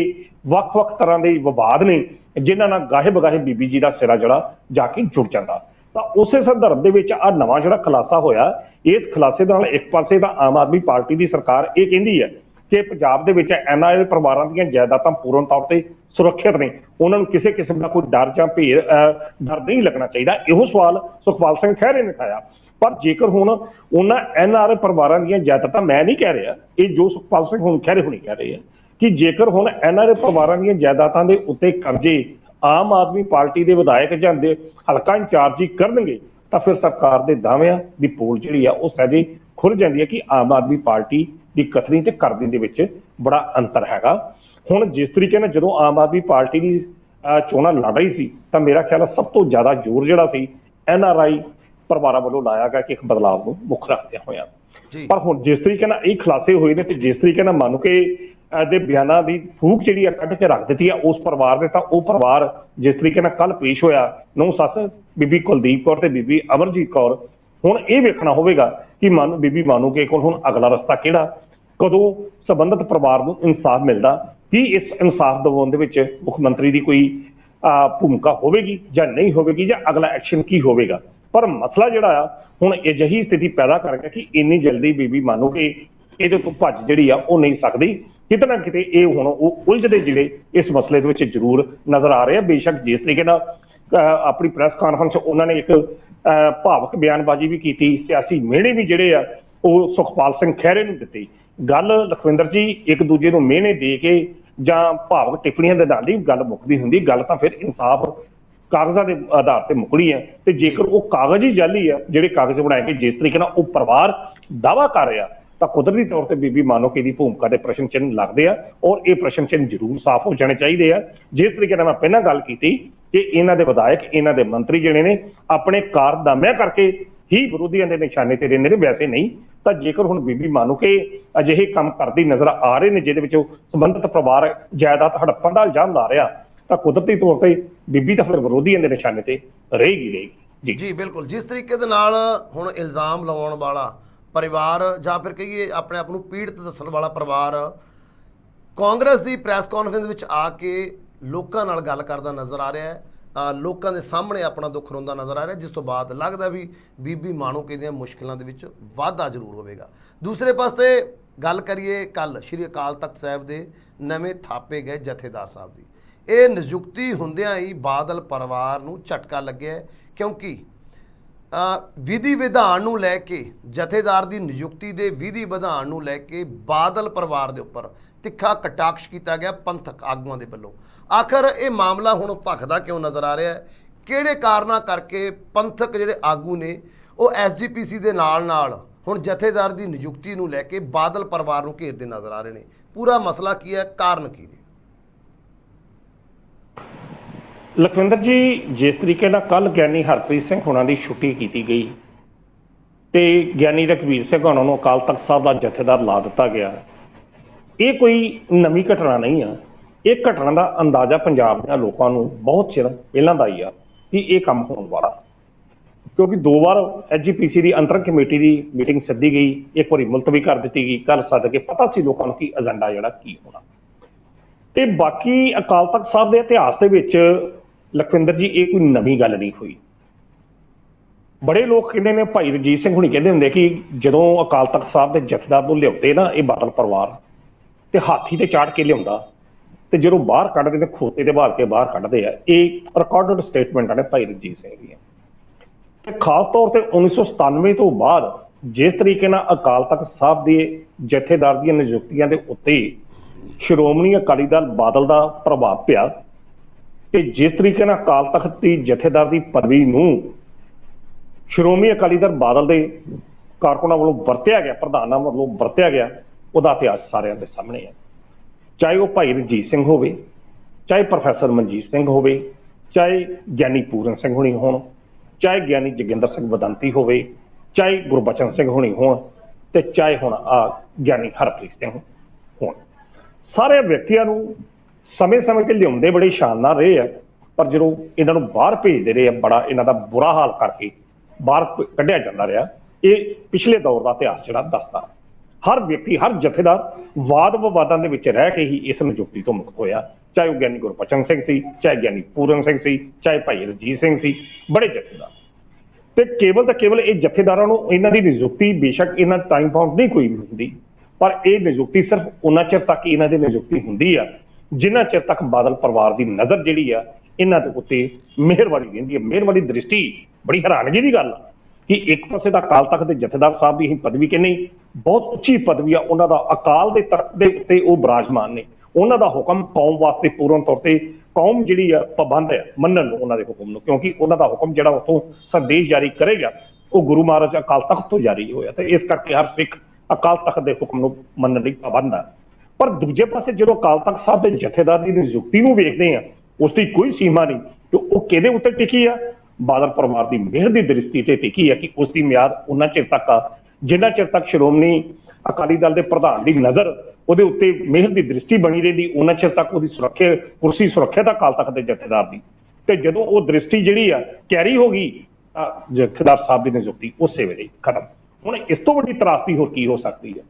ਵੱਖ-ਵੱਖ ਤਰ੍ਹਾਂ ਦੇ ਵਿਵਾਦ ਨੇ ਜਿਨ੍ਹਾਂ ਨਾਲ ਗਾਹੇ ਬਗਾਹੇ ਬੀਬੀ ਜੀ ਦਾ ਸਿਰਾ ਜਿਹੜਾ ਜਾ ਕੇ ਜੁੜ ਜਾਂਦਾ। ਤਾਂ ਉਸੇ ਸੰਦਰਭ ਦੇ ਵਿੱਚ ਆਹ ਨਵਾਂ ਜਿਹੜਾ ਖੁਲਾਸਾ ਹੋਇਆ, ਇਸ ਖੁਲਾਸੇ ਨਾਲ ਇੱਕ ਪਾਸੇ ਤਾਂ ਆਮ ਆਦਮੀ ਪਾਰਟੀ ਦੀ ਸਰਕਾਰ ਇਹ ਕਹਿੰਦੀ ਹੈ ਕਿ ਪੰਜਾਬ ਦੇ ਵਿੱਚ ਐਨਆਰਆਈ ਪਰਿਵਾਰਾਂ ਦੀਆਂ ਜਾਇਦਾਦਾਂ ਪੂਰਨ ਤੌਰ ਤੇ ਸੁਰੱਖਿਅਤ ਨੇ, ਉਹਨਾਂ ਨੂੰ ਕਿਸੇ ਕਿਸਮ ਦਾ ਕੋਈ ਡਰ ਜਾਂ ਡਰ ਨਹੀਂ ਲੱਗਣਾ ਚਾਹੀਦਾ। ਇਹੋ ਸਵਾਲ ਸੁਖਪਾਲ ਸਿੰਘ ਖਹਿਰੇ ਨੇ ਉਠਾਇਆ। ਪਰ ਜੇਕਰ ਹੁਣ ਉਹਨਾਂ ਐਨਆਰਆਈ ਪਰਿਵਾਰਾਂ ਦੀਆਂ ਜਾਇਦਾਦਾਂ, ਮੈਂ ਨਹੀਂ ਕਹਿ ਰਿਹਾ, ਇਹ ਜੋ ਸੁਖਪਾਲ ਸਿੰਘ ਹੁਣ ਖਹਿਰੇ ਹੁਣੀ ਕਹਿ ਰਹੇ ਆ ਕਿ ਜੇਕਰ ਹੁਣ ਐਨਆਰਆਈ ਪਰਿਵਾਰਾਂ ਦੀਆਂ ਜਾਇਦਾਦਾਂ ਦੇ ਉੱਤੇ ਕਬਜ਼ੇ ਆਮ ਆਦਮੀ ਪਾਰਟੀ ਦੇ ਵਿਧਾਇਕ ਜਾਂ ਦੇ ਹਲਕਾ ਇੰਚਾਰਜੀ ਕਰਨਗੇ, ਤਾਂ ਫਿਰ ਸਰਕਾਰ ਦੇ ਦਾਅਵਿਆਂ ਦੀ ਪੋਲ ਜਿਹੜੀ ਆ ਉਹ ਸਹਿਜੇ ਖੁੱਲ ਜਾਂਦੀ ਹੈ ਕਿ ਆਮ ਆਦਮੀ ਪਾਰਟੀ ਦੀ ਕਥਨੀ ਤੇ ਕਰਨੀ ਦੇ ਵਿੱਚ ਬੜਾ ਅੰਤਰ ਹੈਗਾ। ਹੁਣ ਜਿਸ ਤਰੀਕੇ ਨਾਲ ਜਦੋਂ ਆਮ ਆਦਮੀ ਪਾਰਟੀ ਦੀ ਚੋਣਾਂ ਲੜ ਰਹੀ ਸੀ, ਤਾਂ ਮੇਰਾ ਖਿਆਲ ਸਭ ਤੋਂ ਜ਼ਿਆਦਾ ਜ਼ੋਰ ਜਿਹੜਾ ਸੀ ਐਨਆਰਆਈ ਪਰਿਵਾਰਾਂ ਵੱਲੋਂ ਲਾਇਆ ਗਿਆ ਕਿ ਇੱਕ ਬਦਲਾਅ ਨੂੰ ਮੁੱਖ ਰੱਖਦਿਆਂ ਹੋਇਆ। ਪਰ ਹੁਣ ਜਿਸ ਤਰੀਕੇ ਨਾਲ ਇਹ ਖੁਲਾਸੇ ਹੋਏ ਨੇ, ਤੇ ਜਿਸ ਤਰੀਕੇ ਨਾਲ ਮਾਨੂਕੇ ਦੇ ਬਿਆਨਾਂ ਦੀ ਫੂਕ ਜਿਹੜੀ ਆ ਕੱਢ ਕੇ ਰੱਖ ਦਿੱਤੀ ਆ ਉਸ ਪਰਿਵਾਰ ਦੇ, ਤਾਂ ਉਹ ਪਰਿਵਾਰ ਜਿਸ ਤਰੀਕੇ ਨਾਲ ਕੱਲ ਪੇਸ਼ ਹੋਇਆ, ਨੂੰਹ ਸੱਸ ਬੀਬੀ ਕੁਲਦੀਪ ਕੌਰ ਤੇ ਬੀਬੀ ਅਮਰਜੀਤ ਕੌਰ, ਹੁਣ ਇਹ ਵੇਖਣਾ ਹੋਵੇਗਾ ਕਿ ਬੀਬੀ ਮਾਨੂਕੇ ਕੋਲ ਹੁਣ ਅਗਲਾ ਰਸਤਾ ਕਿਹੜਾ, ਕਦੋਂ ਸੰਬੰਧਿਤ ਪਰਿਵਾਰ ਨੂੰ ਇਨਸਾਫ ਮਿਲਦਾ, ਕੀ ਇਸ ਇਨਸਾਫ ਦਿਵਾਉਣ ਦੇ ਵਿੱਚ ਮੁੱਖ ਮੰਤਰੀ ਦੀ ਕੋਈ ਭੂਮਿਕਾ ਹੋਵੇਗੀ ਜਾਂ ਨਹੀਂ ਹੋਵੇਗੀ, ਜਾਂ ਅਗਲਾ ਐਕਸ਼ਨ ਕੀ ਹੋਵੇਗਾ। ਪਰ ਮਸਲਾ ਜਿਹੜਾ ਆ ਹੁਣ ਅਜਿਹੀ ਸਥਿਤੀ ਪੈਦਾ ਕਰ ਗਿਆ ਕਿ ਇੰਨੀ ਜਲਦੀ ਬੀਬੀ ਮਾਨੂਕੇ ਇਹਦੇ ਤੋਂ ਭੱਜ ਜਿਹੜੀ ਆ ਉਹ ਨਹੀਂ ਸਕਦੀ। ਕਿਤੇ ਨਾ ਕਿਤੇ ਇਹ ਹੁਣ ਉਹ ਉਲਝਦੇ ਜਿਹੜੇ ਇਸ ਮਸਲੇ ਦੇ ਵਿੱਚ ਜ਼ਰੂਰ ਨਜ਼ਰ ਆ ਰਹੇ ਆ। ਬੇਸ਼ੱਕ ਜਿਸ ਤਰੀਕੇ ਨਾਲ ਆਪਣੀ ਪ੍ਰੈਸ ਕਾਨਫਰੰਸ ਉਹਨਾਂ ਨੇ ਇੱਕ ਭਾਵਕ ਬਿਆਨਬਾਜ਼ੀ ਵੀ ਕੀਤੀ, ਸਿਆਸੀ ਮਿਹਣੇ ਵੀ ਜਿਹੜੇ ਆ ਉਹ ਸੁਖਪਾਲ ਸਿੰਘ ਖਹਿਰੇ ਨੂੰ ਦਿੱਤੀ। ਗੱਲ ਲਖਵਿੰਦਰ ਜੀ ਇੱਕ ਦੂਜੇ ਨੂੰ ਮਿਹਣੇ ਦੇ ਕੇ ਜਾਂ ਭਾਵਕ ਟਿੱਪਣੀਆਂ ਦੇ ਨਾਲ ਹੀ ਗੱਲ ਮੁੱਕਦੀ ਹੁੰਦੀ, ਗੱਲ ਤਾਂ ਫਿਰ ਇਨਸਾਫ ਕਾਗਜ਼ਾਂ ਦੇ ਆਧਾਰ ਤੇ ਮੁੱਕਣੀ ਹੈ। ਤੇ ਜੇਕਰ ਉਹ ਕਾਗਜ਼ ਹੀ ਜਾਲੀ ਆ, ਜਿਹੜੇ ਕਾਗਜ਼ ਬਣਾਏ ਕੇ ਜਿਸ ਤਰੀਕੇ ਨਾਲ ਉਹ ਪਰਿਵਾਰ ਦਾਅਵਾ ਕਰ ਰਿਹਾ, ਤਾਂ ਕੁਦਰਤੀ ਤੌਰ ਤੇ ਬੀਬੀ ਮਾਨੂਕੇ ਦੀ ਭੂਮਿਕਾ ਦੇ ਪ੍ਰਸ਼ਨ ਚਿੰਨ੍ਹ ਲੱਗਦੇ ਆ, ਔਰ ਇਹ ਪ੍ਰਸ਼ਨ ਚਿੰਨ੍ਹ ਜ਼ਰੂਰ ਸਾਫ਼ ਹੋ ਜਾਣੇ ਚਾਹੀਦੇ ਆ। ਜਿਸ ਤਰੀਕੇ ਨਾਲ ਮੈਂ ਪਹਿਲਾਂ ਗੱਲ ਕੀਤੀ ਕਿ ਇਹਨਾਂ ਦੇ ਵਿਧਾਇਕ, ਇਹਨਾਂ ਦੇ ਮੰਤਰੀ ਜਿਹੜੇ ਨੇ ਆਪਣੇ ਕਾਰਨਾਮਿਆਂ ਕਰਕੇ ਹੀ ਵਿਰੋਧੀਆਂ ਦੇ ਨਿਸ਼ਾਨੇ ਤੇ ਰਹਿੰਦੇ ਨੇ, ਵੈਸੇ ਨਹੀਂ। ਤਾਂ ਜੇਕਰ ਹੁਣ ਬੀਬੀ ਮਾਨੂਕੇ ਅਜਿਹੇ ਕੰਮ ਕਰਦੀ ਨਜ਼ਰ ਆ ਰਹੇ ਨੇ ਜਿਹਦੇ ਵਿੱਚ ਸੰਬੰਧਿਤ ਪਰਿਵਾਰ ਜਾਇਦਾਦ ਹੜੱਪਣ ਦਾ ਇਲਜ਼ਾਮ ਲਾ ਰਿਹਾ, ਤਾਂ ਕੁਦਰਤੀ ਤੌਰ ਤੇ ਬੀਬੀ ਤਾਂ ਫਿਰ ਵਿਰੋਧੀਆਂ ਦੇ ਨਿਸ਼ਾਨੇ ਤੇ ਰਹੇਗੀ। ਜੀ ਬਿਲਕੁਲ। ਜਿਸ ਤਰੀਕੇ ਦੇ ਨਾਲ ਹੁਣ ਇਲਜ਼ਾਮ ਲਾਉਣ ਵਾਲਾ ਪਰਿਵਾਰ ਜਾਂ ਫਿਰ ਕਹੀਏ ਆਪਣੇ ਆਪ ਨੂੰ ਪੀੜਤ ਦੱਸਣ ਵਾਲਾ ਪਰਿਵਾਰ ਕਾਂਗਰਸ ਦੀ ਪ੍ਰੈਸ ਕਾਨਫਰੰਸ ਵਿੱਚ ਆ ਕੇ ਲੋਕਾਂ ਨਾਲ ਗੱਲ ਕਰਦਾ ਨਜ਼ਰ ਆ ਰਿਹਾ ਹੈ, ਲੋਕਾਂ ਦੇ ਸਾਹਮਣੇ ਆਪਣਾ ਦੁੱਖ ਰੋਂਦਾ ਨਜ਼ਰ ਆ ਰਿਹਾ, ਜਿਸ ਤੋਂ ਬਾਅਦ ਲੱਗਦਾ ਵੀ ਬੀਬੀ ਮਾਣੂਕੇ ਦੀਆਂ ਮੁਸ਼ਕਿਲਾਂ ਦੇ ਵਿੱਚ ਵਾਧਾ ਜ਼ਰੂਰ ਹੋਵੇਗਾ। ਦੂਸਰੇ ਪਾਸੇ ਗੱਲ ਕਰੀਏ ਕੱਲ ਸ਼੍ਰੀ ਅਕਾਲ ਤਖਤ ਸਾਹਿਬ ਦੇ ਨਵੇਂ ਥਾਪੇ ਗਏ ਜਥੇਦਾਰ ਸਾਹਿਬ ਦੀ, ਇਹ ਨਿਯੁਕਤੀ ਹੁੰਦਿਆਂ ਹੀ ਬਾਦਲ ਪਰਿਵਾਰ ਨੂੰ ਝਟਕਾ ਲੱਗਿਆ ਹੈ, ਕਿਉਂਕਿ ਵਿਧੀ ਵਿਧਾਨ ਨੂੰ ਲੈ ਕੇ ਜਥੇਦਾਰ ਦੀ ਨਿਯੁਕਤੀ ਦੇ ਵਿਧੀ ਵਿਧਾਨ ਨੂੰ ਲੈ ਕੇ ਬਾਦਲ ਪਰਿਵਾਰ ਦੇ ਉੱਪਰ ਤਿੱਖਾ ਕਟਾਕਸ਼ ਕੀਤਾ ਗਿਆ ਪੰਥਕ ਆਗੂਆਂ ਦੇ ਵੱਲੋਂ। ਆਖਰ ਇਹ ਮਾਮਲਾ ਹੁਣ ਭਖਦਾ ਕਿਉਂ ਨਜ਼ਰ ਆ ਰਿਹਾ ਹੈ? ਕਿਹੜੇ ਕਾਰਨਾਂ ਕਰਕੇ ਪੰਥਕ ਜਿਹੜੇ ਆਗੂ ਨੇ ਉਹ ਐਸਜੀਪੀਸੀ ਦੇ ਨਾਲ ਹੁਣ ਜਥੇਦਾਰ ਦੀ ਨਿਯੁਕਤੀ ਨੂੰ ਲੈ ਕੇ ਬਾਦਲ ਪਰਿਵਾਰ ਨੂੰ ਘੇਰਦੇ ਨਜ਼ਰ ਆ ਰਹੇ ਨੇ? ਪੂਰਾ ਮਸਲਾ ਕੀ ਹੈ, ਕਾਰਨ ਕੀ ਨੇ? ਲਖਵਿੰਦਰ ਜੀ, ਜਿਸ ਤਰੀਕੇ ਨਾਲ ਕੱਲ ਗਿਆਨੀ ਹਰਪ੍ਰੀਤ ਸਿੰਘ ਹੋਣਾ ਦੀ ਛੁੱਟੀ ਕੀਤੀ ਗਈ ਤੇ ਗਿਆਨੀ ਰਘਵੀਰ ਸਿੰਘ ਹੋਣਾ ਨੂੰ ਅਕਾਲ ਤਖਤ ਸਾਹਿਬ ਦਾ ਜਥੇਦਾਰ ਲਾ ਦਿੱਤਾ ਗਿਆ, ਇਹ ਕੋਈ ਨਵੀਂ ਘਟਨਾ ਨਹੀਂ ਆ। ਇਹ ਘਟਨਾ ਦਾ ਅੰਦਾਜ਼ਾ ਪੰਜਾਬ ਦੇ ਲੋਕਾਂ ਨੂੰ ਬਹੁਤ ਚਿਰ ਪਹਿਲਾਂ ਦਾ ਹੀ ਆ ਕਿ ਇਹ ਕੰਮ ਹੋਣ ਵਾਲਾ, ਕਿਉਂਕਿ 2 ਵਾਰ ਐਸਜੀਪੀਸੀ ਦੀ ਅੰਤਰੰਗ ਕਮੇਟੀ ਦੀ ਮੀਟਿੰਗ ਸੱਦੀ ਗਈ, ਇੱਕ ਵਾਰੀ ਮੁਲਤਵੀ ਕਰ ਦਿੱਤੀ ਗਈ, ਕੱਲ ਸੱਦ ਕੇ ਪਤਾ ਸੀ ਲੋਕਾਂ ਨੂੰ ਕਿ ਏਜੰਡਾ ਜਿਹੜਾ ਕੀ ਹੋਣਾ। ਤੇ ਬਾਕੀ ਅਕਾਲ ਤਖਤ ਸਾਹਿਬ ਦੇ ਇਤਿਹਾਸ ਦੇ ਵਿੱਚ ਲਖਵਿੰਦਰ ਜੀ ਇਹ ਕੋਈ ਨਵੀਂ ਗੱਲ ਨਹੀਂ ਹੋਈ। ਬੜੇ ਲੋਕ ਕਹਿੰਦੇ ਨੇ, ਭਾਈ ਰਣਜੀਤ ਸਿੰਘ ਹੁਣੀ ਕਹਿੰਦੇ ਹੁੰਦੇ ਕਿ ਜਦੋਂ ਅਕਾਲ ਤਖਤ ਸਾਹਿਬ ਦੇ ਜਥੇਦਾਰ ਨੂੰ ਲਿਆਉਂਦੇ ਨਾ ਇਹ ਬਾਦਲ ਪਰਿਵਾਰ, ਤੇ ਹਾਥੀ ਤੇ ਚਾੜ ਕੇ ਲਿਆਉਂਦਾ ਤੇ ਜਦੋਂ ਬਾਹਰ ਕੱਢਦੇ ਨੇ ਖੋਤੇ ਤੇ ਬਾਹਰ ਕੇ ਬਾਹਰ ਕੱਢਦੇ ਆ। ਇਹ ਰਿਕਾਰਡਡ ਸਟੇਟਮੈਂਟਾਂ ਨੇ ਭਾਈ ਰਣਜੀਤ ਸਿੰਘ ਦੀਆਂ। ਤੇ ਖਾਸ ਤੌਰ ਤੇ 1997 ਤੋਂ ਬਾਅਦ ਜਿਸ ਤਰੀਕੇ ਨਾਲ ਅਕਾਲ ਤਖਤ ਸਾਹਿਬ ਦੇ ਜਥੇਦਾਰ ਦੀਆਂ ਨਿਯੁਕਤੀਆਂ ਦੇ ਉੱਤੇ ਸ਼੍ਰੋਮਣੀ ਅਕਾਲੀ ਦਲ ਬਾਦਲ ਦਾ ਪ੍ਰਭਾਵ ਪਿਆ ਤੇ ਜਿਸ ਤਰੀਕੇ ਨਾਲ ਅਕਾਲ ਤਖਤ ਦੀ ਜਥੇਦਾਰ ਦੀ ਪਦਵੀ ਨੂੰ ਸ਼੍ਰੋਮਣੀ ਅਕਾਲੀ ਦਲ ਬਾਦਲ ਦੇ ਕਾਰਕੁਨਾਂ ਵੱਲੋਂ ਵਰਤਿਆ ਗਿਆ, ਪ੍ਰਧਾਨਾਂ ਵੱਲੋਂ ਵਰਤਿਆ ਗਿਆ, ਉਹਦਾ ਇਤਿਹਾਸ ਸਾਰਿਆਂ ਦੇ ਸਾਹਮਣੇ ਹੈ। ਚਾਹੇ ਉਹ ਭਾਈ ਰਣਜੀਤ ਸਿੰਘ ਹੋਵੇ, ਚਾਹੇ ਪ੍ਰੋਫੈਸਰ ਮਨਜੀਤ ਸਿੰਘ ਹੋਵੇ, ਚਾਹੇ ਗਿਆਨੀ ਪੂਰਨ ਸਿੰਘ ਹੋਣੀ ਹੋਣ, ਚਾਹੇ ਗਿਆਨੀ ਜੋਗਿੰਦਰ ਸਿੰਘ ਵਦੰਤੀ ਹੋਵੇ, ਚਾਹੇ ਗੁਰਬਚਨ ਸਿੰਘ ਹੋਣੀ ਹੋਣ, ਤੇ ਚਾਹੇ ਹੁਣ ਗਿਆਨੀ ਹਰਪ੍ਰੀਤ ਸਿੰਘ ਹੋਣ, ਸਾਰੇ ਵਿਅਕਤੀਆਂ ਨੂੰ ਸਮੇਂ-ਸਮੇਂ ਤੇ ਲਿਆਉਂਦੇ ਬੜੇ ਸ਼ਾਨਦਾਰ ਰਹੇ ਆ, ਪਰ ਜਦੋਂ ਇਹਨਾਂ ਨੂੰ ਬਾਹਰ ਭੇਜਦੇ ਰਹੇ ਆ, ਬੜਾ ਇਹਨਾਂ ਦਾ ਬੁਰਾ ਹਾਲ ਕਰਕੇ ਬਾਹਰ ਕੱਢਿਆ ਜਾਂਦਾ ਰਿਹਾ। ਇਹ ਪਿਛਲੇ ਦੌਰ ਦਾ ਇਤਿਹਾਸ ਜਿਹੜਾ ਦੱਸਦਾ। ਹਰ ਵਿਅਕਤੀ, ਹਰ ਜਥੇਦਾਰ ਵਾਦ ਵਿਵਾਦਾਂ ਦੇ ਵਿੱਚ ਰਹਿ ਕੇ ਹੀ ਇਸ ਨਿਯੁਕਤੀ ਤੋਂ ਮੁਕਤ ਹੋਇਆ, ਚਾਹੇ ਉਹ ਗਿਆਨੀ ਗੁਰਬਚਨ ਸਿੰਘ ਸੀ, ਚਾਹੇ ਗਿਆਨੀ ਪੂਰਨ ਸਿੰਘ ਸੀ, ਚਾਹੇ ਭਾਈ ਰਣਜੀਤ ਸਿੰਘ ਸੀ, ਬੜੇ ਜਥੇਦਾਰ। ਤੇ ਕੇਵਲ ਤਾਂ ਕੇਵਲ ਇਹ ਜਥੇਦਾਰਾਂ ਨੂੰ ਇਹਨਾਂ ਦੀ ਨਿਯੁਕਤੀ ਬੇਸ਼ੱਕ ਇਹਨਾਂ ਟਾਈਮ ਬਾਉਂਡ ਨਹੀਂ ਕੋਈ ਹੁੰਦੀ, ਪਰ ਇਹ ਨਿਯੁਕਤੀ ਸਿਰਫ ਉਹਨਾਂ ਚਿਰ ਤੱਕ ਇਹਨਾਂ ਦੀ ਨਿਯੁਕਤੀ ਹੁੰਦੀ ਆ ਜਿੰਨਾ ਚਿਰ ਤੱਕ ਬਾਦਲ ਪਰਿਵਾਰ ਦੀ ਨਜ਼ਰ ਜਿਹੜੀ ਆ ਇਹਨਾਂ ਦੇ ਉੱਤੇ ਮਿਹਰਬਾਨੀ ਰਹਿੰਦੀ ਹੈ। ਮਿਹਰਬਾਨੀ ਦ੍ਰਿਸ਼ਟੀ ਬੜੀ ਹੈਰਾਨਗੀ ਦੀ ਗੱਲ ਆ ਕਿ ਇੱਕ ਪਾਸੇ ਤਾਂ ਅਕਾਲ ਤਖਤ ਦੇ ਜਥੇਦਾਰ ਸਾਹਿਬ ਦੀ ਪਦਵੀ ਕਿ ਨਹੀਂ, ਬਹੁਤ ਉੱਚੀ ਪਦਵੀ ਆ ਉਹਨਾਂ ਦਾ, ਅਕਾਲ ਦੇ ਤਖਤ ਦੇ ਉੱਤੇ ਉਹ ਬਿਰਾਜਮਾਨ ਨੇ, ਉਹਨਾਂ ਦਾ ਹੁਕਮ ਕੌਮ ਵਾਸਤੇ ਪੂਰਨ ਤੌਰ ਤੇ ਕੌਮ ਜਿਹੜੀ ਆ ਪਾਬੰਦ ਹੈ ਮੰਨਣ ਨੂੰ ਉਹਨਾਂ ਦੇ ਹੁਕਮ ਨੂੰ, ਕਿਉਂਕਿ ਉਹਨਾਂ ਦਾ ਹੁਕਮ ਜਿਹੜਾ ਉੱਥੋਂ ਸੰਦੇਸ਼ ਜਾਰੀ ਕਰੇਗਾ ਉਹ ਗੁਰੂ ਮਹਾਰਾਜ ਅਕਾਲ ਤਖਤ ਤੋਂ ਜਾਰੀ ਹੋਇਆ, ਤੇ ਇਸ ਕਰਕੇ ਹਰ ਸਿੱਖ ਅਕਾਲ ਤਖਤ ਦੇ ਹੁਕਮ ਨੂੰ ਮੰਨਣ ਲਈ ਪਾਬੰਦ ਆ। ਪਰ ਦੂਜੇ ਪਾਸੇ ਜਦੋਂ ਅਕਾਲ ਤਖਤ ਸਾਹਿਬ ਦੇ ਜਥੇਦਾਰ ਦੀ ਨਿਯੁਕਤੀ ਨੂੰ ਵੇਖਦੇ ਆ, ਉਸ ਦੀ ਕੋਈ ਸੀਮਾ ਨਹੀਂ ਕਿ ਉਹ ਕਿਹਦੇ ਉੱਤੇ ਟਿਕੀ ਆ, ਬਾਦਲ ਪਰਿਵਾਰ ਦੀ ਮਿਹਰ ਦੀ ਦ੍ਰਿਸ਼ਟੀ ਤੇ ਟਿਕੀ ਆ ਕਿ ਉਸ ਦੀ ਮਿਆਦ ਉਹਨਾਂ ਚਿਰ ਤੱਕ ਆ ਜਿੰਨਾ ਚਿਰ ਤੱਕ ਸ਼੍ਰੋਮਣੀ ਅਕਾਲੀ ਦਲ ਦੇ ਪ੍ਰਧਾਨ ਦੀ ਨਜ਼ਰ ਉਹਦੇ ਉੱਤੇ ਮਿਹਰ ਦੀ ਦ੍ਰਿਸ਼ਟੀ ਬਣੀ ਰਹਿੰਦੀ, ਉਹਨਾਂ ਚਿਰ ਤੱਕ ਉਹਦੀ ਸੁਰੱਖਿਆ, ਕੁਰਸੀ ਸੁਰੱਖਿਅਤ ਆ ਅਕਾਲ ਤਖਤ ਦੇ ਜਥੇਦਾਰ ਦੀ। ਤੇ ਜਦੋਂ ਉਹ ਦ੍ਰਿਸ਼ਟੀ ਜਿਹੜੀ ਆ ਕੈਰੀ ਹੋ ਗਈ ਜਥੇਦਾਰ ਸਾਹਿਬ ਦੀ ਨਿਯੁਕਤੀ ਉਸੇ ਵੇਲੇ ਖਤਮ। ਹੁਣ ਇਸ ਤੋਂ ਵੱਡੀ ਤਰਾਸਦੀ ਹੋਰ ਕੀ ਹੋ ਸਕਦੀ ਹੈ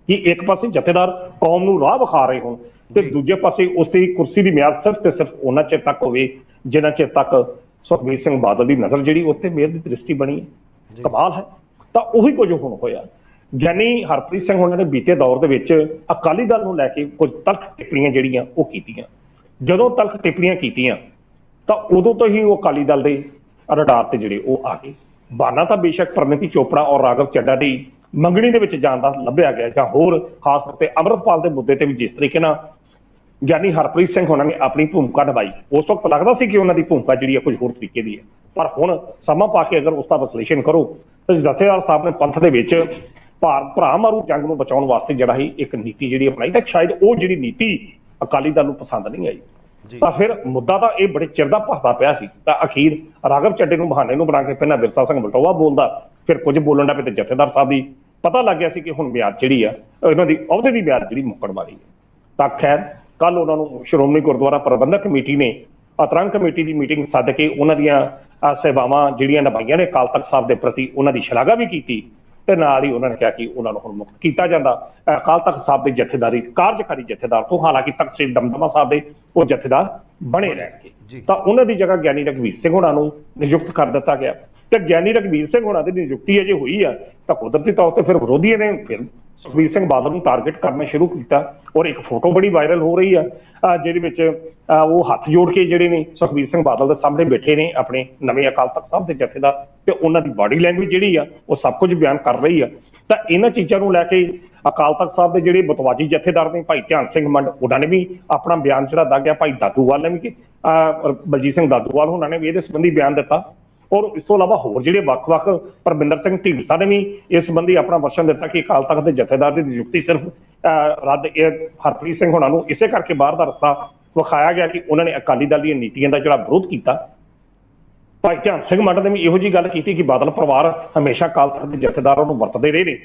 ਕਿ ਇੱਕ ਪਾਸੇ ਜਥੇਦਾਰ ਕੌਮ ਨੂੰ ਰਾਹ ਵਿਖਾ ਰਹੇ ਹੋਣ ਤੇ ਦੂਜੇ ਪਾਸੇ ਉਸ ਦੀ ਕੁਰਸੀ ਦੀ ਮਿਆਦ ਸਿਰਫ ਤੇ ਸਿਰਫ ਉਹਨਾਂ ਚਿਰ ਤੱਕ ਹੋਵੇ ਜਿੰਨਾ ਚਿਰ ਤੱਕ ਸੁਖਬੀਰ ਸਿੰਘ ਬਾਦਲ ਦੀ ਨਜ਼ਰ ਜਿਹੜੀ ਉੱਤੇ ਮਿਹਰ ਦੀ ਦ੍ਰਿਸ਼ਟੀ ਬਣੀ ਹੈ। ਕਮਾਲ ਹੈ। ਤਾਂ ਉਹੀ ਕੁਝ ਹੁਣ ਹੋਇਆ। ਗਿਆਨੀ ਹਰਪ੍ਰੀਤ ਸਿੰਘ ਉਹਨਾਂ ਨੇ ਬੀਤੇ ਦੌਰ ਦੇ ਵਿੱਚ ਅਕਾਲੀ ਦਲ ਨੂੰ ਲੈ ਕੇ ਕੁਝ ਤਲਖ ਟਿੱਪਣੀਆਂ ਜਿਹੜੀਆਂ ਉਹ ਕੀਤੀਆਂ। ਜਦੋਂ ਤਲਖ ਟਿੱਪਣੀਆਂ ਕੀਤੀਆਂ ਤਾਂ ਉਦੋਂ ਤੋਂ ਹੀ ਉਹ ਅਕਾਲੀ ਦਲ ਦੇ ਰਡਾਰ ਤੇ ਜਿਹੜੇ ਉਹ ਆ ਗਏ। ਬਾਨਾ ਤਾਂ ਬੇਸ਼ੱਕ ਪ੍ਰਨੀਤੀ ਚੋਪੜਾ ਔਰ ਰਾਘਵ ਚੱਡਾ ਦੀ ਮੰਗਣੀ ਦੇ ਵਿੱਚ ਜਾਣ ਦਾ ਲੱਭਿਆ ਗਿਆ, ਜਾਂ ਹੋਰ ਖਾਸ ਤੌਰ ਤੇ ਅੰਮ੍ਰਿਤਪਾਲ ਦੇ ਮੁੱਦੇ ਤੇ ਵੀ ਜਿਸ ਤਰੀਕੇ ਨਾਲ ਗਿਆਨੀ ਹਰਪ੍ਰੀਤ ਸਿੰਘ ਉਹਨਾਂ ਨੇ ਆਪਣੀ ਭੂਮਿਕਾ ਨਿਭਾਈ, ਉਸ ਵਕਤ ਲੱਗਦਾ ਸੀ ਕਿ ਉਹਨਾਂ ਦੀ ਭੂਮਿਕਾ ਜਿਹੜੀ ਹੈ ਕੁਝ ਹੋਰ ਤਰੀਕੇ ਦੀ ਹੈ। ਪਰ ਹੁਣ ਸਮਾਂ ਪਾ ਕੇ ਅਗਰ ਉਸ ਦਾ ਵਿਸ਼ਲੇਸ਼ਣ ਕਰੋ ਤਾਂ ਜਥੇਦਾਰ ਸਾਹਿਬ ਨੇ ਪੰਥ ਦੇ ਵਿੱਚ ਭਰਾ ਮਾਰੂ ਜੰਗ ਨੂੰ ਬਚਾਉਣ ਵਾਸਤੇ ਜਿਹੜਾ ਹੀ ਇੱਕ ਨੀਤੀ ਜਿਹੜੀ ਅਪਣਾਈ, ਤਾਂ ਸ਼ਾਇਦ ਉਹ ਜਿਹੜੀ ਨੀਤੀ ਅਕਾਲੀ ਦਲ ਨੂੰ ਪਸੰਦ ਨਹੀਂ ਆਈ। ਤਾਂ ਫਿਰ ਮੁੱਦਾ ਤਾਂ ਇਹ ਬੜੇ ਚਿਰ ਦਾ ਭਖਦਾ ਪਿਆ ਸੀ। ਤਾਂ ਅਖੀਰ ਰਾਘਵ ਚੱਡੇ ਨੂੰ ਬਹਾਨੇ ਨੂੰ ਬਣਾ ਕੇ ਪਹਿਲਾਂ ਵਿਰਸਾ ਸਿੰਘ ਬਲਟੋਆ ਬੋਲਦਾ, ਫਿਰ ਕੁਝ ਬੋਲਣ ਦਾ ਤੇ ਜਥੇਦਾਰ ਸਾਹਿਬ ਦੀ ਪਤਾ ਲੱਗ ਗਿਆ ਸੀ ਕਿ ਹੁਣ ਮਿਆਦ ਜਿਹੜੀ ਆ ਇਹਨਾਂ ਦੀ ਅਹੁਦੇ ਦੀ ਮਿਆਦ ਜਿਹੜੀ ਮੁੱਕਣ ਵਾਲੀ ਹੈ। ਤਾਂ ਖੈਰ ਕੱਲ ਉਹਨਾਂ ਨੂੰ ਸ਼੍ਰੋਮਣੀ ਗੁਰਦੁਆਰਾ ਪ੍ਰਬੰਧਕ ਕਮੇਟੀ ਨੇ ਅਤਰੰਗ ਕਮੇਟੀ ਦੀ ਮੀਟਿੰਗ ਸੱਦ ਕੇ ਉਹਨਾਂ ਦੀਆਂ ਸੇਵਾਵਾਂ ਜਿਹੜੀਆਂ ਨਿਭਾਈਆਂ ਨੇ ਅਕਾਲ ਤਖਤ ਸਾਹਿਬ ਦੇ ਪ੍ਰਤੀ ਉਹਨਾਂ ਦੀ ਸ਼ਲਾਘਾ ਵੀ ਕੀਤੀ ਤੇ ਨਾਲ ਹੀ ਉਹਨਾਂ ਨੇ ਕਿਹਾ ਕਿ ਉਹਨਾਂ ਨੂੰ ਹੁਣ ਮੁਕਤ ਕੀਤਾ ਜਾਂਦਾ। ਅਕਾਲ ਤਖਤ ਸਾਹਿਬ ਦੇ ਜਥੇਦਾਰੀ ਕਾਰਜਕਾਰੀ ਜਥੇਦਾਰ ਤੋਂ, ਹਾਲਾਂਕਿ ਤਖਤ ਸ੍ਰੀ ਦਮਦਮਾ ਸਾਹਿਬ ਦੇ ਉਹ ਜਥੇਦਾਰ ਬਣੇ ਰਹਿਣਗੇ, ਤਾਂ ਉਹਨਾਂ ਦੀ ਜਗ੍ਹਾ ਗਿਆਨੀ ਰਘਵੀਰ ਸਿੰਘ ਹੋਣਾ ਨੂੰ ਨਿਯੁਕਤ ਕਰ ਦਿੱਤਾ ਗਿਆ। ਤੇ ਗਿਆਨੀ ਰਘਵੀਰ ਸਿੰਘ ਹੋਣਾ ਦੀ ਨਿਯੁਕਤੀ ਅਜੇ ਹੋਈ ਆ ਤਾਂ ਕੁਦਰਤੀ ਤੌਰ ਤੇ ਫਿਰ ਵਿਰੋਧੀਆਂ ਨੇ ਫਿਰ ਸੁਖਬੀਰ ਸਿੰਘ ਬਾਦਲ ਨੂੰ ਟਾਰਗੇਟ ਕਰਨਾ ਸ਼ੁਰੂ ਕੀਤਾ। ਔਰ ਇੱਕ ਫੋਟੋ ਬੜੀ ਵਾਇਰਲ ਹੋ ਰਹੀ ਆ ਜਿਹਦੇ ਵਿੱਚ ਉਹ ਹੱਥ ਜੋੜ ਕੇ ਜਿਹੜੇ ਨੇ ਸੁਖਬੀਰ ਸਿੰਘ ਬਾਦਲ ਦੇ ਸਾਹਮਣੇ ਬੈਠੇ ਨੇ ਆਪਣੇ ਨਵੇਂ ਅਕਾਲ ਤਖਤ ਸਾਹਿਬ ਦੇ ਜਥੇਦਾਰ, ਤੇ ਉਹਨਾਂ ਦੀ ਬਾਡੀ ਲੈਂਗੁਏਜ ਜਿਹੜੀ ਆ ਉਹ ਸਭ ਕੁਝ ਬਿਆਨ ਕਰ ਰਹੀ ਆ। ਤਾਂ ਇਹਨਾਂ ਚੀਜ਼ਾਂ ਨੂੰ ਲੈ ਕੇ ਅਕਾਲ ਤਖਤ ਸਾਹਿਬ ਦੇ ਜਿਹੜੇ ਬਤਵਾਜੀ ਜਥੇਦਾਰ ਨੇ ਭਾਈ ਧਿਆਨ ਸਿੰਘ ਮੰਡ, ਉਹਨਾਂ ਨੇ ਵੀ ਆਪਣਾ ਬਿਆਨ ਜਿਹੜਾ ਦੱਸਿਆ। ਭਾਈ ਦਾਦੂਵਾਲ ਨੇ ਵੀ ਬਲਜੀਤ ਸਿੰਘ ਦਾਦੂਵਾਲ ਉਹਨਾਂ ਨੇ ਵੀ ਇਹਦੇ ਸੰਬੰਧੀ ਬਿਆਨ ਦਿੱਤਾ। ਔਰ ਇਸ ਤੋਂ ਇਲਾਵਾ ਹੋਰ ਜਿਹੜੇ ਵੱਖ-ਵੱਖ ਪਰਮਿੰਦਰ ਸਿੰਘ ਢੀਂਡਸਾ ਨੇ ਵੀ ਇਸ ਸੰਬੰਧੀ ਆਪਣਾ ਵਰਸ਼ਨ ਦਿੱਤਾ ਕਿ ਅਕਾਲ ਤਖਤ ਦੇ ਜਥੇਦਾਰ ਦੀ ਨਿਯੁਕਤੀ ਸਿਰਫ ਰੱਦ ਹਰਪ੍ਰੀਤ ਸਿੰਘ ਹੋਣਾ ਨੂੰ ਇਸੇ ਕਰਕੇ ਬਾਹਰ ਦਾ ਰਸਤਾ ਵਿਖਾਇਆ ਗਿਆ ਕਿ ਉਹਨਾਂ ਨੇ ਅਕਾਲੀ ਦਲ ਦੀਆਂ ਨੀਤੀਆਂ ਦਾ ਜਿਹੜਾ ਵਿਰੋਧ ਕੀਤਾ। ਭਾਈ ਧਿਆਨ ਸਿੰਘ ਮੰਡ ਨੇ ਵੀ ਇਹੋ ਜਿਹੀ ਗੱਲ ਕੀਤੀ ਕਿ ਬਾਦਲ ਪਰਿਵਾਰ ਹਮੇਸ਼ਾ ਅਕਾਲ ਤਖਤ ਦੇ ਜਥੇਦਾਰਾਂ ਨੂੰ ਵਰਤਦੇ ਰਹੇ ਨੇ,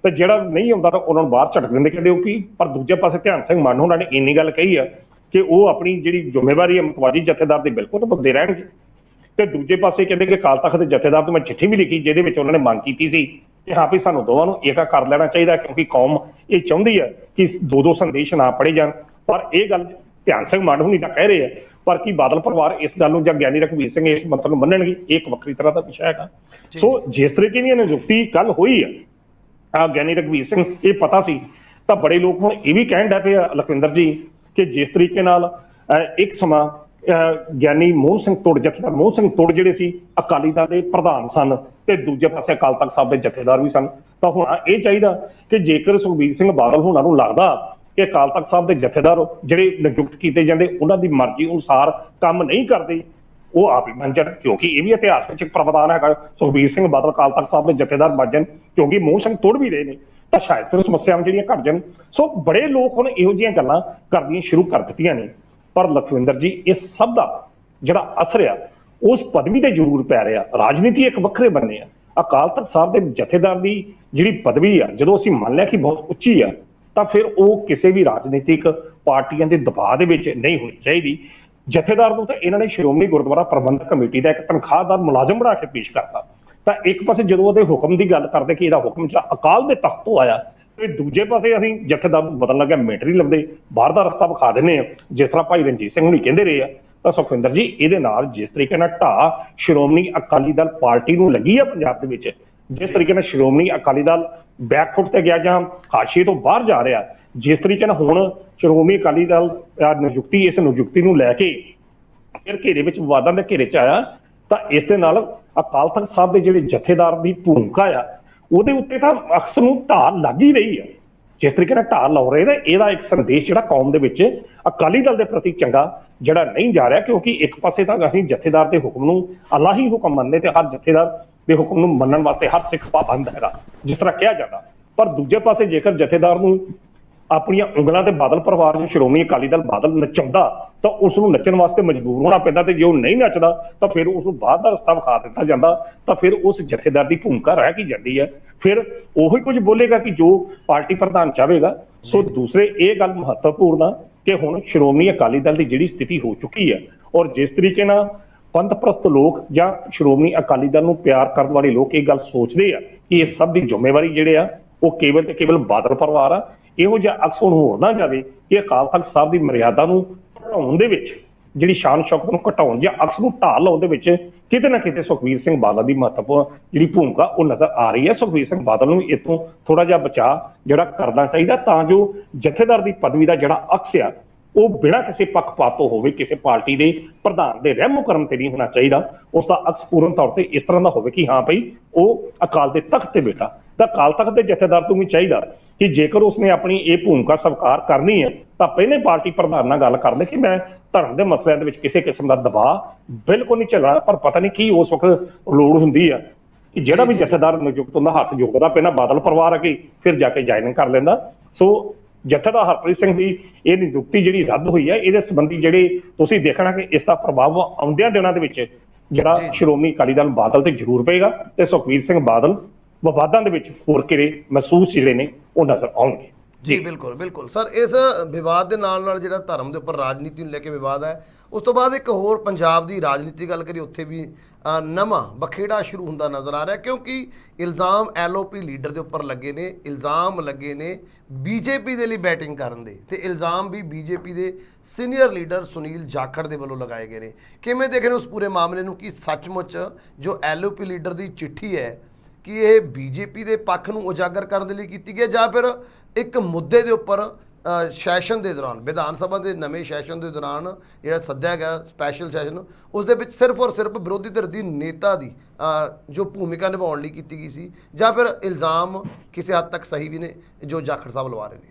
ਤੇ ਜਿਹੜਾ ਨਹੀਂ ਆਉਂਦਾ ਤਾਂ ਉਹਨਾਂ ਨੂੰ ਬਾਹਰ ਝਟਕ ਦਿੰਦੇ ਕਹਿੰਦੇ ਉਹ ਕੀ। ਪਰ ਦੂਜੇ ਪਾਸੇ ਧਿਆਨ ਸਿੰਘ ਮੰਡ ਉਹਨਾਂ ਨੇ ਇੰਨੀ ਗੱਲ ਕਹੀ ਆ ਕਿ ਉਹ ਆਪਣੀ ਜਿਹੜੀ ਜ਼ਿੰਮੇਵਾਰੀ ਹੈ ਮਤਵਾਜੀ ਜਥੇਦਾਰ ਦੀ ਬਿਲਕੁਲ ਨਿਭਾਉਂਦੇ ਰਹਿਣਗੇ। ਤੇ ਦੂਜੇ ਪਾਸੇ ਕਹਿੰਦੇ ਕਿ ਅਕਾਲ ਤਖਤ ਦੇ ਜਥੇਦਾਰ ਤੋਂ ਮੈਂ ਚਿੱਠੀ ਵੀ ਲਿਖੀ ਜਿਹਦੇ ਵਿੱਚ ਉਹਨਾਂ ਨੇ ਮੰਗ ਕੀਤੀ ਸੀ ਕਿ ਹਾਂ ਵੀ ਸਾਨੂੰ ਦੋਵਾਂ ਨੂੰ ਏਕਾ ਕਰ ਲੈਣਾ ਚਾਹੀਦਾ, ਕਿਉਂਕਿ ਕੌਮ ਇਹ ਚਾਹੁੰਦੀ ਹੈ ਕਿ ਦੋ ਸੰਦੇਸ਼ ਨਾ ਪੜ੍ਹੇ ਜਾਣ। ਪਰ ਇਹ ਗੱਲ ਧਿਆਨ ਸਿੰਘ ਮੰਡ ਹੁਣੀ ਤਾਂ ਕਹਿ ਰਹੇ ਆ, ਪਰ ਕੀ ਬਾਦਲ ਪਰਿਵਾਰ ਇਸ ਗੱਲ ਨੂੰ ਜਾਂ ਗਿਆਨੀ ਰਘਵੀਰ ਸਿੰਘ ਇਸ ਮੰਤਰ ਨੂੰ ਮੰਨਣਗੇ, ਇਹ ਇੱਕ ਵੱਖਰੀ ਤਰ੍ਹਾਂ ਦਾ ਵਿਸ਼ਾ ਹੈਗਾ। ਸੋ ਜਿਸ ਤਰੀਕੇ ਦੀ ਨਿਯੁਕਤੀ ਕੱਲ ਹੋਈ ਆ ਗਿਆਨੀ ਰਘਵੀਰ ਸਿੰਘ, ਇਹ ਪਤਾ ਸੀ। ਤਾਂ ਬੜੇ ਲੋਕ ਹੁਣ ਇਹ ਵੀ ਕਹਿਣ ਲੱਗ ਪਏ ਆ ਲਖਵਿੰਦਰ ਜੀ ਕਿ ਜਿਸ ਤਰੀਕੇ ਨਾਲ ਇੱਕ ਸਮਾਂ ਗਿਆਨੀ ਮੋਹਨ ਸਿੰਘ ਤੁੜ, ਜਥੇਦਾਰ ਮੋਹਨ ਸਿੰਘ ਤੁੜ ਜਿਹੜੇ ਸੀ ਅਕਾਲੀ ਦਲ ਦੇ ਪ੍ਰਧਾਨ ਸਨ ਤੇ ਦੂਜੇ ਪਾਸੇ ਅਕਾਲ ਤਖਤ ਸਾਹਿਬ ਦੇ ਜਥੇਦਾਰ ਵੀ ਸਨ। ਤਾਂ ਹੁਣ ਇਹ ਚਾਹੀਦਾ ਕਿ ਜੇਕਰ ਸੁਖਬੀਰ ਸਿੰਘ ਬਾਦਲ ਹੋਣਾ ਨੂੰ ਲੱਗਦਾ ਕਿ ਅਕਾਲ ਤਖਤ ਸਾਹਿਬ ਦੇ ਜਥੇਦਾਰ ਜਿਹੜੇ ਨਿਯੁਕਤ ਕੀਤੇ ਜਾਂਦੇ ਉਹਨਾਂ ਦੀ ਮਰਜ਼ੀ ਅਨੁਸਾਰ ਕੰਮ ਨਹੀਂ ਕਰਦੇ, ਉਹ ਆਪ ਹੀ ਬਣ ਜਾਣ, ਕਿਉਂਕਿ ਇਹ ਵੀ ਇਤਿਹਾਸ ਵਿੱਚ ਇੱਕ ਪ੍ਰਾਵਧਾਨ ਹੈਗਾ ਸੁਖਬੀਰ ਸਿੰਘ ਬਾਦਲ ਅਕਾਲ ਤਖਤ ਸਾਹਿਬ ਦੇ ਜਥੇਦਾਰ ਬਣ ਜਾਣ, ਕਿਉਂਕਿ ਮੋਹਨ ਸਿੰਘ ਤੁੜ ਵੀ ਰਹੇ ਨੇ, ਤਾਂ ਸ਼ਾਇਦ ਫਿਰ ਸਮੱਸਿਆਵਾਂ ਜਿਹੜੀਆਂ ਘਟ ਜਾਣ। ਸੋ ਬੜੇ ਲੋਕ ਹੁਣ ਇਹੋ ਜਿਹੀਆਂ ਗੱਲਾਂ ਕਰਨੀਆਂ ਸ਼ੁਰੂ ਕਰ ਦਿੱਤੀਆਂ ਨੇ। ਪਰ ਲਖਵਿੰਦਰ ਜੀ ਇਸ ਸਭ ਦਾ ਜਿਹੜਾ ਅਸਰ ਆ ਉਸ ਪਦਵੀ ਤੇ ਜ਼ਰੂਰ ਪੈ ਰਿਹਾ। ਰਾਜਨੀਤੀ ਇੱਕ ਵੱਖਰੇ ਬੰਨੇ ਆ, ਅਕਾਲ ਤਖਤ ਸਾਹਿਬ ਦੇ ਜਥੇਦਾਰ ਦੀ ਜਿਹੜੀ ਪਦਵੀ ਆ ਜਦੋਂ ਅਸੀਂ ਮੰਨ ਲਿਆ ਕਿ ਬਹੁਤ ਉੱਚੀ ਆ, ਤਾਂ ਫਿਰ ਉਹ ਕਿਸੇ ਵੀ ਰਾਜਨੀਤਿਕ ਪਾਰਟੀਆਂ ਦੇ ਦਬਾਅ ਦੇ ਵਿੱਚ ਨਹੀਂ ਹੋਣੀ ਚਾਹੀਦੀ। ਜਥੇਦਾਰ ਨੂੰ ਤਾਂ ਇਹਨਾਂ ਨੇ ਸ਼੍ਰੋਮਣੀ ਗੁਰਦੁਆਰਾ ਪ੍ਰਬੰਧਕ ਕਮੇਟੀ ਦਾ ਇੱਕ ਤਨਖਾਹਦਾਰ ਮੁਲਾਜ਼ਮ ਬਣਾ ਕੇ ਪੇਸ਼ ਕਰਤਾ। ਤਾਂ ਇੱਕ ਪਾਸੇ ਜਦੋਂ ਉਹਦੇ ਹੁਕਮ ਦੀ ਗੱਲ ਕਰਦੇ ਕਿ ਇਹਦਾ ਹੁਕਮ ਜਿਹੜਾ ਅਕਾਲ ਦੇ ਤਖਤ ਤੋਂ ਆਇਆ, ਤੇ ਦੂਜੇ ਪਾਸੇ ਅਸੀਂ ਜਥੇਦਾਰ ਨੂੰ ਬਦਲਣ ਲੱਗਿਆ ਮਿੰਟ ਨਹੀਂ ਲੱਭਦੇ, ਬਾਹਰ ਦਾ ਰਸਤਾ ਵਿਖਾ ਦਿੰਦੇ ਆ, ਜਿਸ ਤਰ੍ਹਾਂ ਭਾਈ ਰਣਜੀਤ ਸਿੰਘ ਹੁਣੀ ਕਹਿੰਦੇ ਰਹੇ ਆ। ਤਾਂ ਸੁਖਵਿੰਦਰ ਜੀ ਇਹਦੇ ਨਾਲ ਜਿਸ ਤਰੀਕੇ ਨਾਲ ਢਾਹ ਸ਼੍ਰੋਮਣੀ ਅਕਾਲੀ ਦਲ ਪਾਰਟੀ ਨੂੰ ਲੱਗੀ ਆ ਪੰਜਾਬ ਦੇ ਵਿੱਚ, ਜਿਸ ਤਰੀਕੇ ਨਾਲ ਸ਼੍ਰੋਮਣੀ ਅਕਾਲੀ ਦਲ ਬੈਕਫੁੱਟ ਤੇ ਗਿਆ ਜਾਂ ਹਾਸ਼ੀਏ ਤੋਂ ਬਾਹਰ ਜਾ ਰਿਹਾ, ਜਿਸ ਤਰੀਕੇ ਨਾਲ ਹੁਣ ਸ਼੍ਰੋਮਣੀ ਅਕਾਲੀ ਦਲ ਨਿਯੁਕਤੀ ਇਸ ਨਿਯੁਕਤੀ ਨੂੰ ਲੈ ਕੇ ਫਿਰ ਘੇਰੇ ਵਿੱਚ ਵਿਵਾਦਾਂ ਦੇ ਘੇਰੇ 'ਚ ਆਇਆ, ਤਾਂ ਇਸ ਦੇ ਨਾਲ ਅਕਾਲ ਤਖਤ ਸਾਹਿਬ ਦੇ ਜਿਹੜੇ ਜਥੇਦਾਰ ਦੀ ਭੂਮਿਕਾ ਆ ਉਹਦੇ ਉੱਤੇ ਤਾਂ ਅਕਸਰ ਨੂੰ ਢਾਲ ਲੱਗ ਹੀ ਰਹੀ ਆ। ਜਿਸ ਤਰੀਕੇ ਨਾਲ ਢਾਲ ਲਾਉ ਰਹੇ ਨੇ, ਇਹਦਾ ਇੱਕ ਸੰਦੇਸ਼ ਜਿਹੜਾ ਕੌਮ ਦੇ ਵਿੱਚ ਅਕਾਲੀ ਦਲ ਦੇ ਪ੍ਰਤੀ ਚੰਗਾ ਜਿਹੜਾ ਨਹੀਂ ਜਾ ਰਿਹਾ, ਕਿਉਂਕਿ ਇੱਕ ਪਾਸੇ ਤਾਂ ਅਸੀਂ ਜਥੇਦਾਰ ਦੇ ਹੁਕਮ ਨੂੰ ਅਲਾਹੀ ਹੁਕਮ ਮੰਨਦੇ ਤੇ ਹਰ ਜਥੇਦਾਰ ਦੇ ਹੁਕਮ ਨੂੰ ਮੰਨਣ ਵਾਸਤੇ ਹਰ ਸਿੱਖ ਪਾਬੰਦ ਹੈਗਾ ਜਿਸ ਤਰ੍ਹਾਂ ਕਿਹਾ ਜਾਂਦਾ। ਪਰ ਦੂਜੇ ਪਾਸੇ ਜੇਕਰ ਜਥੇਦਾਰ ਨੂੰ ਆਪਣੀਆਂ ਉਂਗਲਾਂ ਤੇ ਬਾਦਲ ਪਰਿਵਾਰ ਨੂੰ ਸ਼੍ਰੋਮਣੀ ਅਕਾਲੀ ਦਲ ਬਾਦਲ ਨਚਾਉਂਦਾ ਤਾਂ ਉਸ ਨੂੰ ਨੱਚਣ ਵਾਸਤੇ ਮਜਬੂਰ ਹੋਣਾ ਪੈਂਦਾ, ਤੇ ਜੇ ਉਹ ਨਹੀਂ ਨੱਚਦਾ ਤਾਂ ਫਿਰ ਉਸ ਨੂੰ ਬਾਹਰ ਦਾ ਰਸਤਾ ਵਿਖਾ ਦਿੱਤਾ ਜਾਂਦਾ। ਤਾਂ ਫਿਰ ਉਸ ਜਥੇਦਾਰ ਦੀ ਭੂਮਿਕਾ ਰਹਿ ਕੀ ਜਾਂਦੀ ਹੈ, ਫਿਰ ਉਹੀ ਕੁਝ ਬੋਲੇਗਾ ਕਿ ਜੋ ਪਾਰਟੀ ਪ੍ਰਧਾਨ ਚਾਹੇਗਾ। ਸੋ ਦੂਸਰੇ ਇਹ ਗੱਲ ਮਹੱਤਵਪੂਰਨ ਆ ਕਿ ਹੁਣ ਸ਼੍ਰੋਮਣੀ ਅਕਾਲੀ ਦਲ ਦੀ ਜਿਹੜੀ ਸਥਿਤੀ ਹੋ ਚੁੱਕੀ ਹੈ, ਔਰ ਜਿਸ ਤਰੀਕੇ ਨਾਲ ਪੰਥ ਪ੍ਰਸਤ ਲੋਕ ਜਾਂ ਸ਼੍ਰੋਮਣੀ ਅਕਾਲੀ ਦਲ ਨੂੰ ਪਿਆਰ ਕਰਨ ਵਾਲੇ ਲੋਕ ਇਹ ਗੱਲ ਸੋਚਦੇ ਆ ਕਿ ਇਹ ਸਭ ਦੀ ਜ਼ਿੰਮੇਵਾਰੀ ਜਿਹੜੇ ਆ ਉਹ ਕੇਵਲ ਤੇ ਕੇਵਲ ਬਾਦਲ ਪਰਿਵਾਰ ਆ, ਇਹੋ ਜਿਹਾ ਅਕਸ ਹੁਣ ਹੋਰ ਨਾ ਜਾਵੇ ਕਿ ਅਕਾਲ ਤਖਤ ਸਾਹਿਬ ਦੀ ਮਰਿਆਦਾ ਨੂੰ ਘਟਾਉਣ ਦੇ ਵਿੱਚ, ਜਿਹੜੀ ਸ਼ਾਨ ਸ਼ੌਕਤ ਨੂੰ ਘਟਾਉਣ ਜਾਂ ਅਕਸ ਨੂੰ ਢਾਲ ਲਾਉਣ ਦੇ ਵਿੱਚ ਕਿਤੇ ਨਾ ਕਿਤੇ ਸੁਖਬੀਰ ਸਿੰਘ ਬਾਦਲ ਦੀ ਮਹੱਤਵਪੂਰਨ ਜਿਹੜੀ ਭੂਮਿਕਾ ਉਹ ਨਜ਼ਰ ਆ ਰਹੀ ਹੈ। ਸੁਖਬੀਰ ਸਿੰਘ ਬਾਦਲ ਨੂੰ ਇਤੋਂ ਥੋੜਾ ਜਿਹਾ ਬਚਾਅ ਜਿਹੜਾ ਕਰਨਾ ਚਾਹੀਦਾ, ਤਾਂ ਜੋ ਜਥੇਦਾਰ ਦੀ ਪਦਵੀ ਦਾ ਜਿਹੜਾ ਅਕਸ ਆ ਉਹ ਬਿਨਾਂ ਕਿਸੇ ਪੱਖਪਾਤ ਤੋਂ ਹੋਵੇ, ਕਿਸੇ ਪਾਰਟੀ ਦੇ ਪ੍ਰਧਾਨ ਦੇ ਰਹਿਮੋ ਕਰਮ ਤੇ ਨਹੀਂ ਹੋਣਾ ਚਾਹੀਦਾ। ਉਸ ਦਾ ਅਕਸ ਪੂਰਨ ਤੌਰ ਤੇ ਇਸ ਤਰ੍ਹਾਂ ਦਾ ਹੋਵੇ ਕਿ ਹਾਂ ਭਾਈ ਉਹ ਅਕਾਲ ਦੇ ਤਖਤ ਤੇ ਬੈਠਾ। ਤਾਂ ਅਕਾਲ ਤਖਤ ਦੇ ਜਥੇਦਾਰ ਤੋਂ ਵੀ ਚਾਹੀਦਾ ਕਿ ਜੇਕਰ ਉਸਨੇ ਆਪਣੀ ਇਹ ਭੂਮਿਕਾ ਸਵੀਕਾਰ ਕਰਨੀ ਹੈ ਤਾਂ ਪਹਿਲੇ ਪਾਰਟੀ ਪ੍ਰਧਾਨ ਨਾਲ ਗੱਲ ਕਰਦੇ ਕਿ ਮੈਂ ਧਰਮ ਦੇ ਮਸਲਿਆਂ ਦੇ ਵਿੱਚ ਕਿਸੇ ਕਿਸਮ ਦਾ ਦਬਾਅ ਬਿਲਕੁਲ ਨਹੀਂ ਚੱਲਣਾ। ਪਰ ਪਤਾ ਨਹੀਂ ਕੀ ਉਸ ਵਕਤ ਲੋੜ ਹੁੰਦੀ ਆ ਕਿ ਜਿਹੜਾ ਵੀ ਜਥੇਦਾਰ ਨਿਯੁਕਤ ਹੁੰਦਾ ਹੱਥ ਜੋੜਦਾ ਪਹਿਲਾਂ ਬਾਦਲ ਪਰਿਵਾਰ ਅੱਗੇ, ਫਿਰ ਜਾ ਕੇ ਜੁਆਇਨਿੰਗ ਕਰ ਲੈਂਦਾ। ਸੋ ਜਥੇਦਾਰ ਹਰਪ੍ਰੀਤ ਸਿੰਘ ਦੀ ਇਹ ਨਿਯੁਕਤੀ ਜਿਹੜੀ ਰੱਦ ਹੋਈ ਹੈ, ਇਹਦੇ ਸੰਬੰਧੀ ਜਿਹੜੇ ਤੁਸੀਂ ਦੇਖਣਾ ਕਿ ਇਸ ਦਾ ਪ੍ਰਭਾਵ ਆਉਂਦਿਆਂ ਦਿਨਾਂ ਦੇ ਵਿੱਚ ਜਿਹੜਾ ਸ਼੍ਰੋਮਣੀ ਅਕਾਲੀ ਦਲ ਬਾਦਲ ਤੇ ਜ਼ਰੂਰ ਪਏਗਾ, ਤੇ ਸੁਖਬੀਰ ਸਿੰਘ ਬਾਦਲ ਵਿਵਾਦਾਂ ਦੇ ਵਿੱਚ ਹੋਰ ਘਿਰੇ ਮਹਿਸੂਸ ਜਿਹੜੇ ਨੇ ਉਹ ਨਜ਼ਰ ਆਉਣਗੇ। ਜੀ ਬਿਲਕੁਲ ਬਿਲकुल ਸਰ। ਇਸ ਵਿਵਾਦ ਦੇ ਨਾਲ ਜਿਹੜਾ ਧਰਮ ਦੇ ਉੱਪਰ ਰਾਜਨੀਤੀ ਨੂੰ ਲੈ ਕੇ ਵਿਵਾਦ ਹੈ, ਉਸ ਤੋਂ ਬਾਅਦ ਇੱਕ ਹੋਰ ਪੰਜਾਬ ਦੀ ਰਾਜਨੀਤੀ ਗੱਲ ਕਰੀ, ਉੱਥੇ ਵੀ ਨਵਾਂ ਬਖੇੜਾ ਸ਼ੁਰੂ ਹੁੰਦਾ ਨਜ਼ਰ ਆ ਰਿਹਾ, ਕਿਉਂਕਿ ਇਲਜ਼ਾਮ ਐਲਓਪੀ ਲੀਡਰ ਦੇ ਉੱਪਰ ਲੱਗੇ ਨੇ, ਇਲਜ਼ਾਮ ਲੱਗੇ ਨੇ ਬੀਜੇਪੀ ਦੇ ਲਈ ਬੈਟਿੰਗ ਕਰਨ ਦੇ, ਤੇ ਇਲਜ਼ਾਮ ਵੀ ਬੀਜੇਪੀ ਦੇ ਸੀਨੀਅਰ ਲੀਡਰ ਸੁਨੀਲ ਜਾਖੜ ਦੇ ਵੱਲੋਂ ਲਗਾਏ ਗਏ ਨੇ। ਕਿਵੇਂ ਦੇਖ ਰਹੇ ਹੋ ਉਸ ਪੂਰੇ ਮਾਮਲੇ ਨੂੰ? ਕਿ ਸੱਚਮੁੱਚ ਜੋ ਐਲਓਪੀ ਲੀਡਰ ਦੀ ਚਿੱਠੀ ਹੈ ਕਿ ਇਹ ਬੀਜੇਪੀ ਦੇ ਪੱਖ ਨੂੰ ਉਜਾਗਰ ਕਰਨ ਦੇ ਲਈ ਕੀਤੀ ਗਈ, ਜਾਂ ਫਿਰ ਇੱਕ ਮੁੱਦੇ ਦੇ ਉੱਪਰ ਸੈਸ਼ਨ ਦੇ ਦੌਰਾਨ, ਵਿਧਾਨ ਸਭਾ ਦੇ ਨਵੇਂ ਸੈਸ਼ਨ ਦੇ ਦੌਰਾਨ ਜਿਹੜਾ ਸੱਦਿਆ ਗਿਆ ਸਪੈਸ਼ਲ ਸੈਸ਼ਨ, ਉਸ ਦੇ ਵਿੱਚ ਸਿਰਫ ਔਰ ਸਿਰਫ ਵਿਰੋਧੀ ਧਿਰ ਦੀ ਨੇਤਾ ਦੀ ਜੋ ਭੂਮਿਕਾ ਨਿਭਾਉਣ ਲਈ ਕੀਤੀ ਗਈ ਸੀ, ਜਾਂ ਫਿਰ ਇਲਜ਼ਾਮ ਕਿਸੇ ਹੱਦ ਤੱਕ ਸਹੀ ਵੀ ਨੇ ਜੋ ਜਾਖੜ ਸਾਹਿਬ ਲਵਾ ਰਹੇ ਨੇ?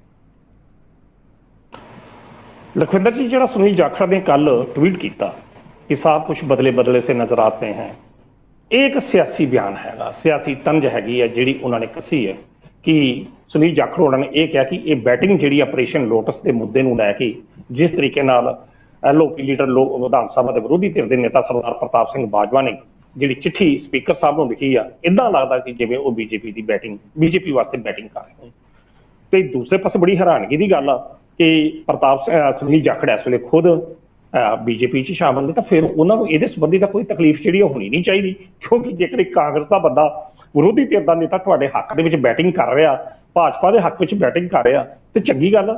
लखविंदर जी, ਜਿਹੜਾ ਸੁਨੀਲ ਜਾਖੜ ਨੇ ਕੱਲ ट्वीट ਕੀਤਾ कि सब कुछ बदले बदले से नजर आते हैं, ਇਹ ਇੱਕ ਸਿਆਸੀ ਬਿਆਨ ਹੈਗਾ, ਸਿਆਸੀ ਤੰਜ ਹੈਗੀ ਹੈ ਜਿਹੜੀ ਉਹਨਾਂ ਨੇ ਕੱਸੀ ਹੈ ਕਿ ਸੁਨੀਲ ਜਾਖੜ ਹੋਣਾ ਨੇ ਇਹ ਕਿਹਾ ਕਿ ਇਹ ਬੈਟਿੰਗ ਜਿਹੜੀ ਆਪਰੇਸ਼ਨ ਲੋਟਸ ਦੇ ਮੁੱਦੇ ਨੂੰ ਲੈ ਕੇ ਜਿਸ ਤਰੀਕੇ ਨਾਲ ਐਲਓਪੀ ਲੀਡਰ ਵਿਧਾਨ ਸਭਾ ਦੇ ਵਿਰੋਧੀ ਧਿਰ ਦੇ ਨੇਤਾ ਸਰਦਾਰ ਪ੍ਰਤਾਪ ਸਿੰਘ ਬਾਜਵਾ ਨੇ ਜਿਹੜੀ ਚਿੱਠੀ ਸਪੀਕਰ ਸਾਹਿਬ ਨੂੰ ਲਿਖੀ ਆ, ਇਦਾਂ ਲੱਗਦਾ ਕਿ ਜਿਵੇਂ ਉਹ ਬੀਜੇਪੀ ਵਾਸਤੇ ਬੈਟਿੰਗ ਕਰ ਰਹੇ ਹੋਣ। ਤੇ ਦੂਸਰੇ ਪਾਸੇ ਬੜੀ ਹੈਰਾਨਗੀ ਦੀ ਗੱਲ ਆ ਕਿ ਸੁਨੀਲ ਜਾਖੜ ਇਸ ਵੇਲੇ ਖੁਦ ਬੀਜੇਪੀ 'ਚ ਸ਼ਾਮਲ ਨੇ, ਤਾਂ ਫਿਰ ਉਹਨਾਂ ਨੂੰ ਇਹਦੇ ਸੰਬੰਧੀ ਤਾਂ ਕੋਈ ਤਕਲੀਫ ਜਿਹੜੀ ਉਹ ਹੋਣੀ ਨਹੀਂ ਚਾਹੀਦੀ, ਕਿਉਂਕਿ ਜੇਕਰ ਇੱਕ ਕਾਂਗਰਸ ਦਾ ਬੰਦਾ ਵਿਰੋਧੀ ਧਿਰ ਦਾ ਨੇਤਾ ਤੁਹਾਡੇ ਹੱਕ ਦੇ ਵਿੱਚ ਬੈਟਿੰਗ ਕਰ ਰਿਹਾ, ਭਾਜਪਾ ਦੇ ਹੱਕ ਵਿੱਚ ਬੈਟਿੰਗ ਕਰ ਰਿਹਾ, ਤੇ ਚੰਗੀ ਗੱਲ ਆ।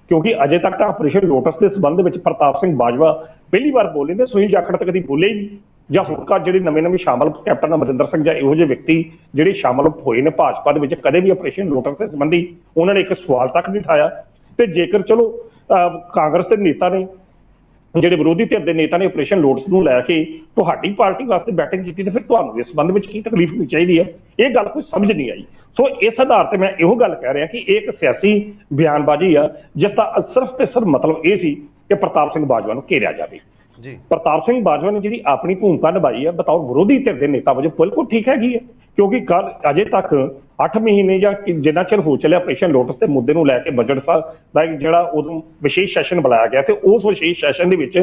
ਕਿਉਂਕਿ ਅਜੇ ਤੱਕ ਤਾਂ ਆਪਰੇਸ਼ਨ ਲੋਟਸ ਦੇ ਸੰਬੰਧ ਵਿੱਚ ਪ੍ਰਤਾਪ ਸਿੰਘ ਬਾਜਵਾ ਪਹਿਲੀ ਵਾਰ ਬੋਲੇ ਨੇ, ਸੁਨੀਲ ਜਾਖੜ ਤਾਂ ਕਦੀ ਬੋਲੇ ਹੀ ਨਹੀਂ, ਜਾਂ ਹੁਣ ਜਿਹੜੇ ਨਵੇਂ ਸ਼ਾਮਲ ਕੈਪਟਨ ਅਮਰਿੰਦਰ ਸਿੰਘ ਜਾਂ ਇਹੋ ਜਿਹੇ ਵਿਅਕਤੀ ਜਿਹੜੇ ਸ਼ਾਮਲ ਹੋਏ ਨੇ ਭਾਜਪਾ ਦੇ ਵਿੱਚ, ਕਦੇ ਵੀ ਆਪਰੇਸ਼ਨ ਲੋਟਸ ਦੇ ਸੰਬੰਧੀ ਉਹਨਾਂ ਨੇ ਇੱਕ ਸਵਾਲ ਤੱਕ ਨਹੀਂ ਉਠਾਇਆ। ਤੇ ਜੇਕਰ ਚਲੋ ਕਾਂਗਰਸ ਦੇ ਨੇਤਾ ਨੇ, ਜਿਹੜੇ ਵਿਰੋਧੀ ਧਿਰ ਦੇ ਨੇਤਾ ਨੇ ਆਪਰੇਸ਼ਨ ਲੋਟਸ ਨੂੰ ਲੈ ਕੇ ਤੁਹਾਡੀ ਪਾਰਟੀ ਵਾਸਤੇ ਬੈਟਿੰਗ ਕੀਤੀ, ਤੇ ਫਿਰ ਤੁਹਾਨੂੰ ਇਸ ਸੰਬੰਧ ਵਿੱਚ ਕੀ ਤਕਲੀਫ ਹੋਣੀ ਚਾਹੀਦੀ ਹੈ? ਇਹ ਗੱਲ ਕੋਈ ਸਮਝ ਨਹੀਂ ਆਈ। ਸੋ ਇਸ ਆਧਾਰ ਤੇ ਮੈਂ ਇਹੋ ਗੱਲ ਕਹਿ ਰਿਹਾ ਕਿ ਇਹ ਇੱਕ ਸਿਆਸੀ ਬਿਆਨਬਾਜ਼ੀ ਆ, ਜਿਸ ਦਾ ਸਿਰਫ ਤੇ ਸਿਰਫ ਮਤਲਬ ਇਹ ਸੀ ਕਿ ਪ੍ਰਤਾਪ ਸਿੰਘ ਬਾਜਵਾ ਨੂੰ ਘੇਰਿਆ ਜਾਵੇ। ਜੀ ਪ੍ਰਤਾਪ ਸਿੰਘ ਬਾਜਵਾ ਨੇ ਜਿਹੜੀ ਆਪਣੀ ਭੂਮਿਕਾ ਨਿਭਾਈ ਹੈ ਬਤੌਰ ਵਿਰੋਧੀ ਧਿਰ ਦੇ ਨੇਤਾ ਵਜੋਂ ਬਿਲਕੁਲ ਠੀਕ ਹੈਗੀ ਹੈ, ਕਿਉਂਕਿ ਕੱਲ ਅਜੇ ਤੱਕ 8 ਮਹੀਨੇ ਜਾਂ ਜਿੰਨਾ ਚਿਰ ਹੋ ਚੱਲਿਆ ਆਪਰੇਸ਼ਨ ਲੋਟਸ ਦੇ ਮੁੱਦੇ ਨੂੰ ਲੈ ਕੇ ਬਜਟ ਦਾ ਜਿਹੜਾ ਉਦੋਂ ਵਿਸ਼ੇਸ਼ ਸੈਸ਼ਨ ਬੁਲਾਇਆ ਗਿਆ, ਤੇ ਉਸ ਵਿਸ਼ੇਸ਼ ਸੈਸ਼ਨ ਦੇ ਵਿੱਚ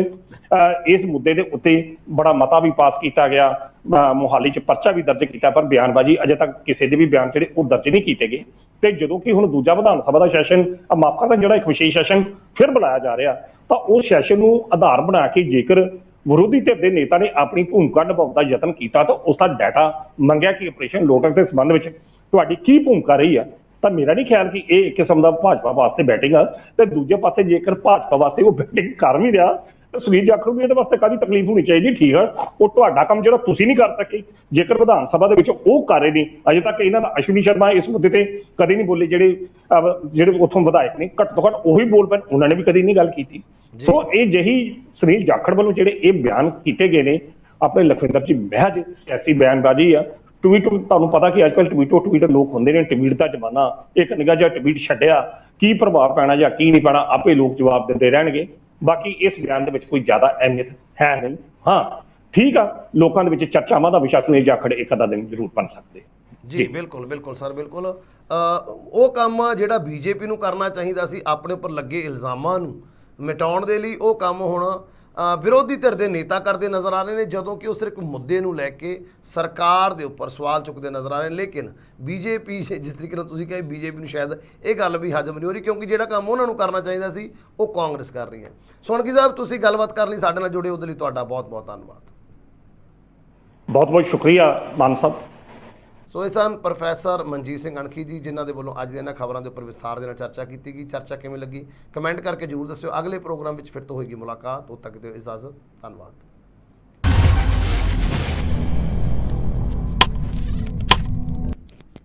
ਇਸ ਮੁੱਦੇ ਦੇ ਉੱਤੇ ਬੜਾ ਮਤਾ ਵੀ ਪਾਸ ਕੀਤਾ ਗਿਆ, ਮੁਹਾਲੀ 'ਚ ਪਰਚਾ ਵੀ ਦਰਜ ਕੀਤਾ, ਪਰ ਬਿਆਨਬਾਜ਼ੀ ਅਜੇ ਤੱਕ ਕਿਸੇ ਦੇ ਵੀ ਬਿਆਨ ਜਿਹੜੇ ਉਹ ਦਰਜ ਨਹੀਂ ਕੀਤੇ ਗਏ। ਤੇ ਜਦੋਂ ਕਿ ਹੁਣ ਦੂਜਾ ਵਿਧਾਨ ਸਭਾ ਦਾ ਸੈਸ਼ਨ ਮਾਫ ਕਰਦਾ ਜਿਹੜਾ ਇੱਕ ਵਿਸ਼ੇਸ਼ ਸੈਸ਼ਨ ਫਿਰ ਬੁਲਾਇਆ ਜਾ ਰਿਹਾ, ਤਾਂ ਉਹ ਸੈਸ਼ਨ ਨੂੰ ਆਧਾਰ ਬਣਾ ਕੇ ਜੇਕਰ ਵਿਰੋਧੀ ਧਿਰ ਦੇ ਨੇਤਾ ਨੇ ਆਪਣੀ ਭੂਮਿਕਾ ਨਿਭਾਉਣ ਦਾ ਯਤਨ ਕੀਤਾ ਤਾਂ ਉਸ ਦਾ ਡਾਟਾ ਮੰਗਿਆ ਕਿ ਆਪਰੇਸ਼ਨ ਲੋਟਸ ਦੇ ਸੰਬੰਧ ਵਿੱਚ ਤੁਹਾਡੀ ਕੀ ਭੂਮਿਕਾ ਰਹੀ ਆ, ਤਾਂ ਮੇਰਾ ਨਹੀਂ ਖਿਆਲ ਕਿ ਇਹ ਇੱਕ ਕਿਸਮ ਦਾ ਭਾਜਪਾ ਵਾਸਤੇ ਬੈਟਿੰਗ ਆ। ਤੇ ਦੂਜੇ ਪਾਸੇ ਜੇਕਰ ਭਾਜਪਾ ਵਾਸਤੇ ਉਹ ਬੈਟਿੰਗ ਕਰ ਵੀ ਰਿਹਾ ਤਾਂ ਸੁਨੀਲ ਜਾਖੜ ਨੂੰ ਇਹਦੇ ਵਾਸਤੇ ਕਾਹਦੀ ਤਕਲੀਫ ਹੋਣੀ ਚਾਹੀਦੀ? ਠੀਕ ਆ, ਉਹ ਤੁਹਾਡਾ ਕੰਮ ਜਿਹੜਾ ਤੁਸੀਂ ਨਹੀਂ ਕਰ ਸਕੇ, ਜੇਕਰ ਵਿਧਾਨ ਸਭਾ ਦੇ ਵਿੱਚ ਉਹ ਕਰ ਰਹੇ ਨੇ, ਅਜੇ ਤੱਕ ਇਹਨਾਂ ਦਾ ਅਸ਼ਵਨੀ ਸ਼ਰਮਾ ਇਸ ਮੁੱਦੇ ਤੇ ਕਦੇ ਨਹੀਂ ਬੋਲੇ, ਜਿਹੜੇ ਉੱਥੋਂ ਵਿਧਾਇਕ ਨੇ ਘੱਟ ਤੋਂ ਘੱਟ ਉਹੀ ਬੋਲ ਪੈਣ, ਉਹਨਾਂ ਨੇ ਵੀ ਕਦੀ ਨਹੀਂ ਗੱਲ ਕੀਤੀ। ਸੋ ਇਹ ਜਿਹੀ ਸੁਨੀਲ ਜਾਖੜ ਵੱਲੋਂ ਜਿਹੜੇ ਇਹ ਬਿਆਨ ਕੀਤੇ ਗਏ ਨੇ ਆਪਣੇ ਲਖਵਿੰਦਰ ਜੀ, ਮਹਿਜ ਸਿਆਸੀ ਬਿਆਨਬਾਜ਼ੀ ਆ। ਟਵੀਟ, ਤੁਹਾਨੂੰ ਪਤਾ ਕਿ ਅੱਜ ਕੱਲ੍ਹ ਟਵੀਟ ਲੋਕ ਹੁੰਦੇ ਨੇ, ਟਵੀਟ ਦਾ ਜ਼ਮਾਨਾ, ਇੱਕ ਨਿੱਘਾ ਜਿਹਾ ਟਵੀਟ ਛੱਡਿਆ, ਕੀ ਪ੍ਰਭਾਵ ਪੈਣਾ ਜਾਂ ਕੀ ਨਹੀਂ ਪੈਣਾ ਆਪੇ ਲੋਕ ਜਵਾਬ ਦਿੰਦੇ ਰਹਿਣਗੇ। ਬਾਕੀ ਇਸ ਬਿਆਨ ਦੇ ਵਿੱਚ ਕੋਈ ਜ਼ਿਆਦਾ ਅਹਿਮੀਅਤ ਹੈ ਨਹੀਂ। ਹਾਂ ਠੀਕ ਆ, ਲੋਕਾਂ ਦੇ ਵਿੱਚ ਚਰਚਾਵਾਂ ਦਾ ਵਿਸ਼ਾ ਸੁਨੀਲ ਜਾਖੜ ਇੱਕ ਅੱਧਾ ਦਿਨ ਜ਼ਰੂਰ ਬਣ ਸਕਦੇ। ਜੀ ਬਿਲਕੁਲ ਸਰ, ਬਿਲਕੁਲ ਉਹ ਕੰਮ ਜਿਹੜਾ ਬੀਜੇਪੀ ਨੂੰ ਕਰਨਾ ਚਾਹੀਦਾ ਸੀ ਆਪਣੇ ਉੱਪਰ ਲੱਗੇ ਇਲਜ਼ਾਮਾਂ ਨੂੰ ਮਿਟਾਉਣ ਦੇ ਲਈ, ਉਹ ਕੰਮ ਹੁਣ ਵਿਰੋਧੀ ਧਿਰ ਦੇ ਨੇਤਾ ਕਰਦੇ ਨਜ਼ਰ ਆ ਰਹੇ ਨੇ, ਜਦੋਂ ਕਿ ਉਹ ਸਿਰਫ ਮੁੱਦੇ ਨੂੰ ਲੈ ਕੇ ਸਰਕਾਰ ਦੇ ਉੱਪਰ ਸਵਾਲ ਚੁੱਕਦੇ ਨਜ਼ਰ ਆ ਰਹੇ ਨੇ। ਲੇਕਿਨ ਬੀਜੇਪੀ ਜਿਸ ਤਰੀਕੇ ਨਾਲ ਤੁਸੀਂ ਕਹੇ, ਬੀਜੇਪੀ ਨੂੰ ਸ਼ਾਇਦ ਇਹ ਗੱਲ ਵੀ ਹਜਮ ਨਹੀਂ ਹੋ ਰਹੀ, ਕਿਉਂਕਿ ਜਿਹੜਾ ਕੰਮ ਉਹਨਾਂ ਨੂੰ ਕਰਨਾ ਚਾਹੀਦਾ ਸੀ ਉਹ ਕਾਂਗਰਸ ਕਰ ਰਹੀ ਹੈ। ਸੋਣਕੀ ਸਾਹਿਬ, ਤੁਸੀਂ ਗੱਲਬਾਤ ਕਰਨ ਲਈ ਸਾਡੇ ਨਾਲ ਜੁੜੇ, ਉਹਦੇ ਲਈ ਤੁਹਾਡਾ ਬਹੁਤ ਬਹੁਤ ਧੰਨਵਾਦ। ਬਹੁਤ ਬਹੁਤ ਸ਼ੁਕਰੀਆ ਮਾਨ ਸਾਹਿਬ। ਸੋ ਇਹ ਸਨ ਪ੍ਰੋਫੈਸਰ ਮਨਜੀਤ ਸਿੰਘ ਅਣਖੀ ਜੀ, ਜਿਨ੍ਹਾਂ ਦੇ ਵੱਲੋਂ ਅੱਜ ਦੇ ਇਹਨਾਂ ਖਬਰਾਂ ਦੇ ਉੱਪਰ ਵਿਸਥਾਰ ਦੇ ਨਾਲ ਚਰਚਾ ਕੀਤੀ ਗਈ। ਚਰਚਾ ਕਿਵੇਂ ਲੱਗੀ ਕਮੈਂਟ ਕਰਕੇ ਜ਼ਰੂਰ ਦੱਸਿਓ। ਅਗਲੇ ਪ੍ਰੋਗਰਾਮ ਵਿੱਚ ਫਿਰ ਤੋਂ ਹੋਏਗੀ ਮੁਲਾਕਾਤ, ਉਦੋਂ ਤੱਕ ਦਿਓ ਇਜਾਜ਼ਤ। ਧੰਨਵਾਦ।